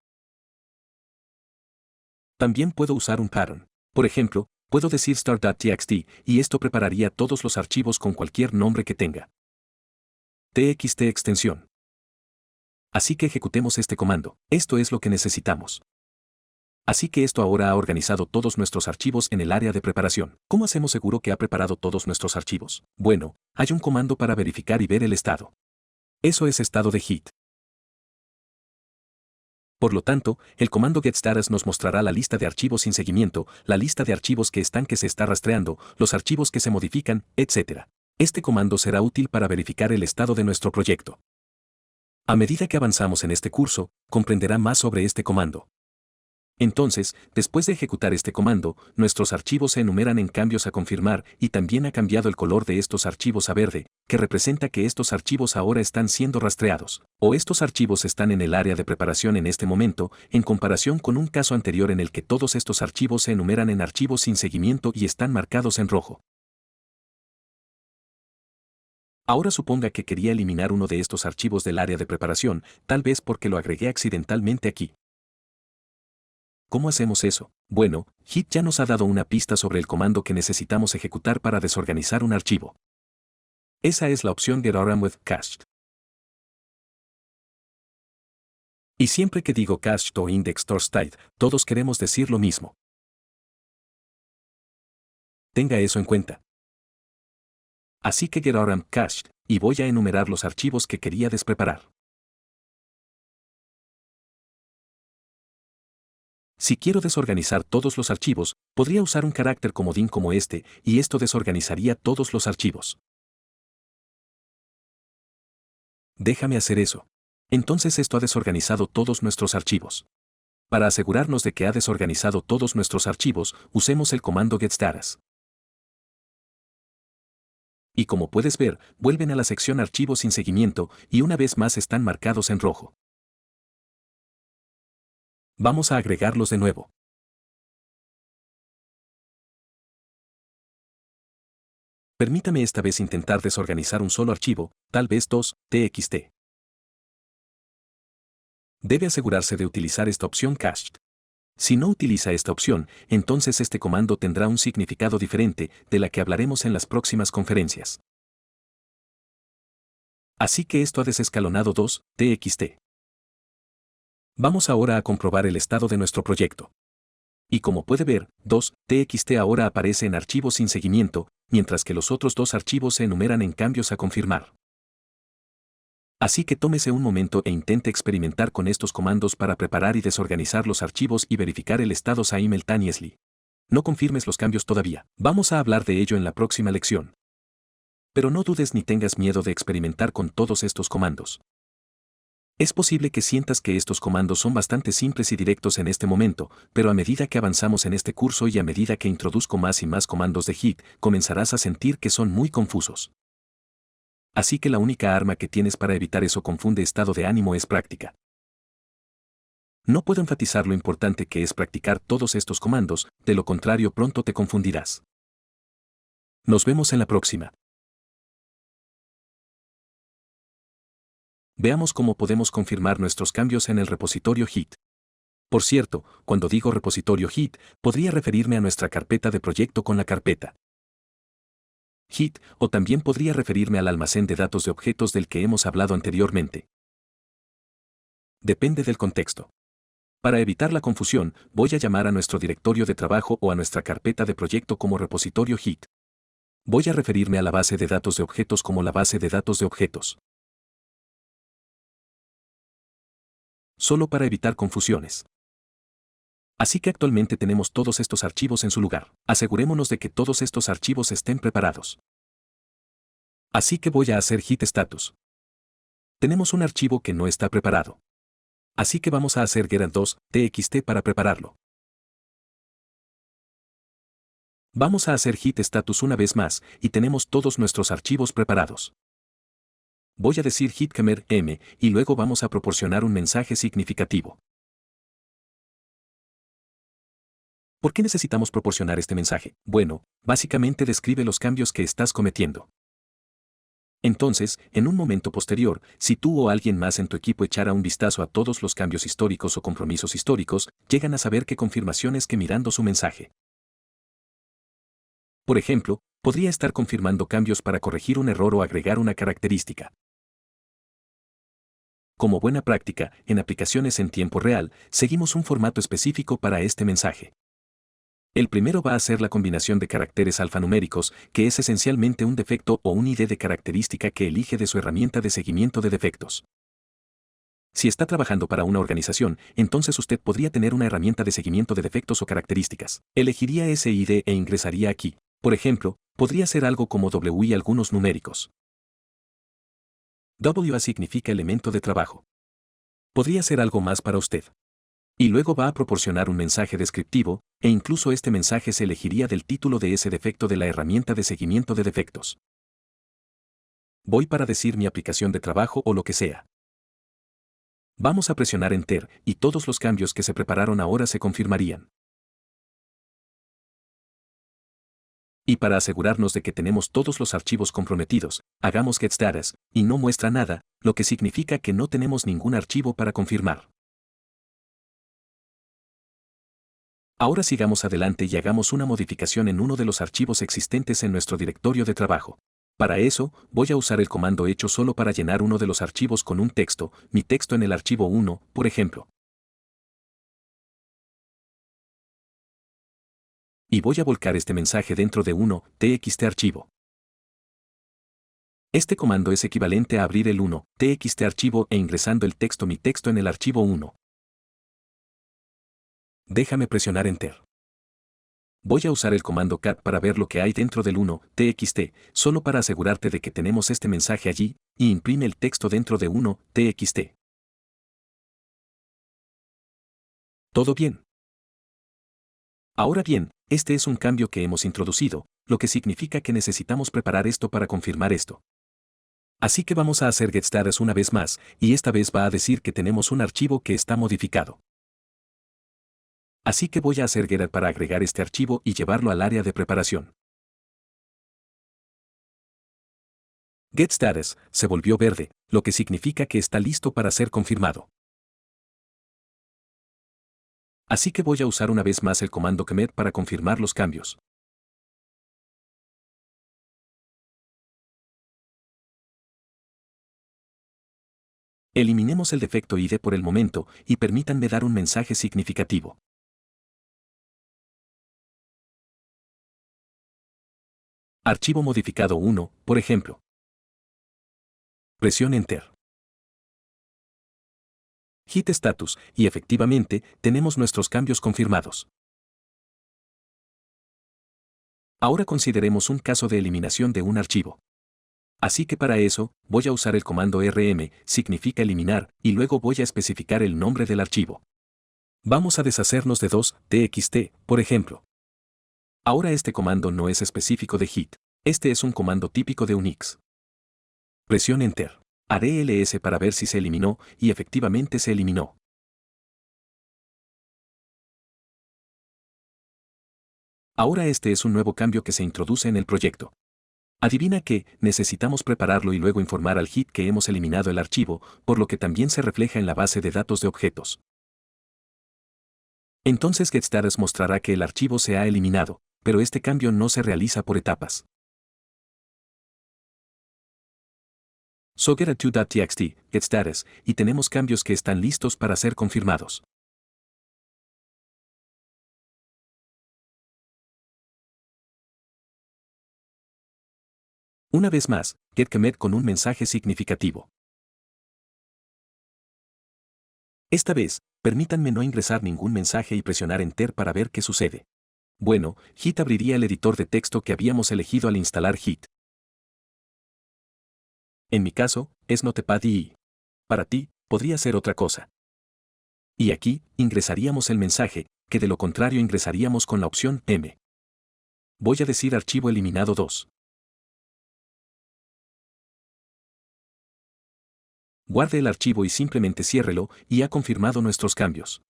También puedo usar un pattern. Por ejemplo, puedo decir start.txt y esto prepararía todos los archivos con cualquier nombre que tenga. txt extensión. Así que ejecutemos este comando. Esto es lo que necesitamos. Así que esto ahora ha organizado todos nuestros archivos en el área de preparación. ¿Cómo hacemos seguro que ha preparado todos nuestros archivos? Bueno, hay un comando para verificar y ver el estado. Eso es estado de Git. Por lo tanto, el comando getStatus nos mostrará la lista de archivos sin seguimiento, la lista de archivos que se está rastreando, los archivos que se modifican, etc. Este comando será útil para verificar el estado de nuestro proyecto. A medida que avanzamos en este curso, comprenderá más sobre este comando. Entonces, después de ejecutar este comando, nuestros archivos se enumeran en cambios a confirmar y también ha cambiado el color de estos archivos a verde, que representa que estos archivos ahora están siendo rastreados, o estos archivos están en el área de preparación en este momento, en comparación con un caso anterior en el que todos estos archivos se enumeran en archivos sin seguimiento y están marcados en rojo. Ahora suponga que quería eliminar uno de estos archivos del área de preparación, tal vez porque lo agregué accidentalmente aquí. ¿Cómo hacemos eso? Bueno, Git ya nos ha dado una pista sobre el comando que necesitamos ejecutar para desorganizar un archivo. Esa es la opción Get_Around with Cached. Y siempre que digo cached o index_state, todos queremos decir lo mismo. Tenga eso en cuenta. Así que Get_Around Cached, y voy a enumerar los archivos que quería despreparar. Si quiero desorganizar todos los archivos, podría usar un carácter comodín como este, y esto desorganizaría todos los archivos. Déjame hacer eso. Entonces esto ha desorganizado todos nuestros archivos. Para asegurarnos de que ha desorganizado todos nuestros archivos, usemos el comando getStatus. Y como puedes ver, vuelven a la sección archivos sin seguimiento, y una vez más están marcados en rojo. Vamos a agregarlos de nuevo. Permítame esta vez intentar desorganizar un solo archivo, tal vez 2, txt. Debe asegurarse de utilizar esta opción cached. Si no utiliza esta opción, entonces este comando tendrá un significado diferente, de la que hablaremos en las próximas conferencias. Así que esto ha desescalonado 2, txt. Vamos ahora a comprobar el estado de nuestro proyecto. Y como puede ver, 2.txt ahora aparece en archivos sin seguimiento, mientras que los otros dos archivos se enumeran en cambios a confirmar. Así que tómese un momento e intente experimentar con estos comandos para preparar y desorganizar los archivos y verificar el estado simultaneously. No confirmes los cambios todavía. Vamos a hablar de ello en la próxima lección. Pero no dudes ni tengas miedo de experimentar con todos estos comandos. Es posible que sientas que estos comandos son bastante simples y directos en este momento, pero a medida que avanzamos en este curso y a medida que introduzco más y más comandos de Git, comenzarás a sentir que son muy confusos. Así que la única arma que tienes para evitar eso confunde estado de ánimo es práctica. No puedo enfatizar lo importante que es practicar todos estos comandos, de lo contrario pronto te confundirás. Nos vemos en la próxima. Veamos cómo podemos confirmar nuestros cambios en el repositorio Git. Por cierto, cuando digo repositorio Git, podría referirme a nuestra carpeta de proyecto con la carpeta Hit, o también podría referirme al almacén de datos de objetos del que hemos hablado anteriormente. Depende del contexto. Para evitar la confusión, voy a llamar a nuestro directorio de trabajo o a nuestra carpeta de proyecto como repositorio Hit. Voy a referirme a la base de datos de objetos como la base de datos de objetos. Solo para evitar confusiones. Así que actualmente tenemos todos estos archivos en su lugar. Asegurémonos de que todos estos archivos estén preparados. Así que voy a hacer Hit Status. Tenemos un archivo que no está preparado. Así que vamos a hacer get2.txt para prepararlo. Vamos a hacer Hit Status una vez más, y tenemos todos nuestros archivos preparados. Voy a decir hitkemer m, y luego vamos a proporcionar un mensaje significativo. ¿Por qué necesitamos proporcionar este mensaje? Bueno, básicamente describe los cambios que estás cometiendo. Entonces, en un momento posterior, si tú o alguien más en tu equipo echara un vistazo a todos los cambios históricos o compromisos históricos, llegan a saber qué confirmaciones que mirando su mensaje. Por ejemplo, podría estar confirmando cambios para corregir un error o agregar una característica. Como buena práctica, en aplicaciones en tiempo real, seguimos un formato específico para este mensaje. El primero va a ser la combinación de caracteres alfanuméricos, que es esencialmente un defecto o un ID de característica que elige de su herramienta de seguimiento de defectos. Si está trabajando para una organización, entonces usted podría tener una herramienta de seguimiento de defectos o características. Elegiría ese ID e ingresaría aquí. Por ejemplo, podría ser algo como W y algunos numéricos. WA significa elemento de trabajo. Podría ser algo más para usted. Y luego va a proporcionar un mensaje descriptivo, e incluso este mensaje se elegiría del título de ese defecto de la herramienta de seguimiento de defectos. Voy para decir mi aplicación de trabajo o lo que sea. Vamos a presionar Enter, y todos los cambios que se prepararon ahora se confirmarían. Y para asegurarnos de que tenemos todos los archivos comprometidos, hagamos getStatus, y no muestra nada, lo que significa que no tenemos ningún archivo para confirmar. Ahora sigamos adelante y hagamos una modificación en uno de los archivos existentes en nuestro directorio de trabajo. Para eso, voy a usar el comando hecho solo para llenar uno de los archivos con un texto, mi texto en el archivo 1, por ejemplo. Y voy a volcar este mensaje dentro de 1.txt archivo. Este comando es equivalente a abrir el 1.txt archivo e ingresando el texto mi texto en el archivo 1. Déjame presionar Enter. Voy a usar el comando cat para ver lo que hay dentro del 1.txt, solo para asegurarte de que tenemos este mensaje allí, y imprime el texto dentro de 1.txt. ¿Todo bien? Ahora bien, este es un cambio que hemos introducido, lo que significa que necesitamos preparar esto para confirmar esto. Así que vamos a hacer getStatus una vez más, y esta vez va a decir que tenemos un archivo que está modificado. Así que voy a hacer getter para agregar este archivo y llevarlo al área de preparación. getStatus se volvió verde, lo que significa que está listo para ser confirmado. Así que voy a usar una vez más el comando commit para confirmar los cambios. Eliminemos el defecto ID por el momento y permítanme dar un mensaje significativo. Archivo modificado 1, por ejemplo. Presione Enter. Hit Status, y efectivamente, tenemos nuestros cambios confirmados. Ahora consideremos un caso de eliminación de un archivo. Así que para eso, voy a usar el comando rm, significa eliminar, y luego voy a especificar el nombre del archivo. Vamos a deshacernos de 2.txt, por ejemplo. Ahora este comando no es específico de Hit. Este es un comando típico de Unix. Presione Enter. Haré ls para ver si se eliminó, y efectivamente se eliminó. Ahora este es un nuevo cambio que se introduce en el proyecto. Adivina que, necesitamos prepararlo y luego informar al Hit que hemos eliminado el archivo, por lo que también se refleja en la base de datos de objetos. Entonces getStatus mostrará que el archivo se ha eliminado, pero este cambio no se realiza por etapas. So get get status, y tenemos cambios que están listos para ser confirmados. Una vez más, get commit con un mensaje significativo. Esta vez, permítanme no ingresar ningún mensaje y presionar Enter para ver qué sucede. Bueno, Git abriría el editor de texto que habíamos elegido al instalar Git. En mi caso, es Notepad y para ti, podría ser otra cosa. Y aquí, ingresaríamos el mensaje, que de lo contrario ingresaríamos con la opción M. Voy a decir archivo eliminado 2. Guarde el archivo y simplemente ciérrelo, y ha confirmado nuestros cambios.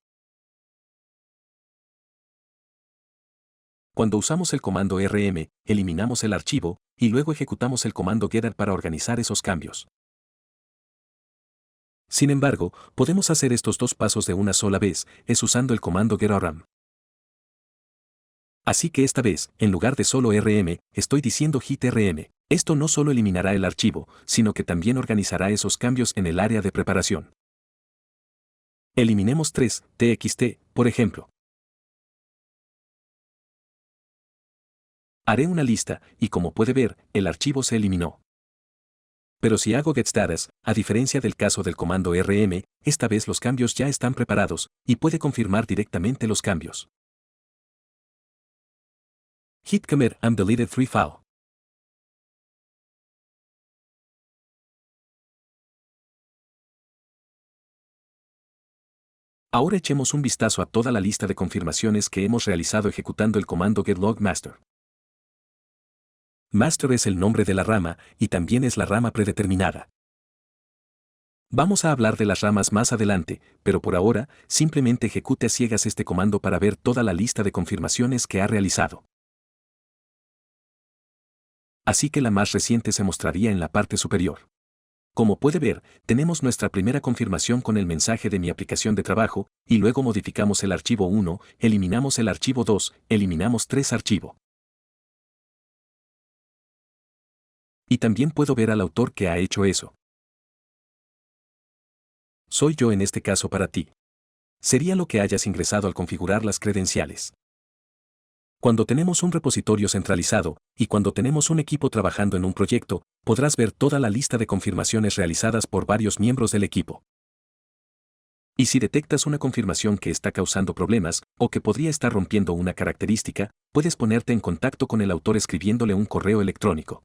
Cuando usamos el comando rm, eliminamos el archivo, y luego ejecutamos el comando getter para organizar esos cambios. Sin embargo, podemos hacer estos dos pasos de una sola vez, es usando el comando getrm. Así que esta vez, en lugar de solo rm, estoy diciendo git rm. Esto no solo eliminará el archivo, sino que también organizará esos cambios en el área de preparación. Eliminemos 3, txt, por ejemplo. Haré una lista, y como puede ver, el archivo se eliminó. Pero si hago getStatus, a diferencia del caso del comando rm, esta vez los cambios ya están preparados, y puede confirmar directamente los cambios. Git commit and deleted 3 file. Ahora echemos un vistazo a toda la lista de confirmaciones que hemos realizado ejecutando el comando getlog master. Master es el nombre de la rama, y también es la rama predeterminada. Vamos a hablar de las ramas más adelante, pero por ahora, simplemente ejecute a ciegas este comando para ver toda la lista de confirmaciones que ha realizado. Así que la más reciente se mostraría en la parte superior. Como puede ver, tenemos nuestra primera confirmación con el mensaje de mi aplicación de trabajo, y luego modificamos el archivo 1, eliminamos el archivo 2, eliminamos 3 archivo. Y también puedo ver al autor que ha hecho eso. Soy yo en este caso para ti. Sería lo que hayas ingresado al configurar las credenciales. Cuando tenemos un repositorio centralizado, y cuando tenemos un equipo trabajando en un proyecto, podrás ver toda la lista de confirmaciones realizadas por varios miembros del equipo. Y si detectas una confirmación que está causando problemas, o que podría estar rompiendo una característica, puedes ponerte en contacto con el autor escribiéndole un correo electrónico.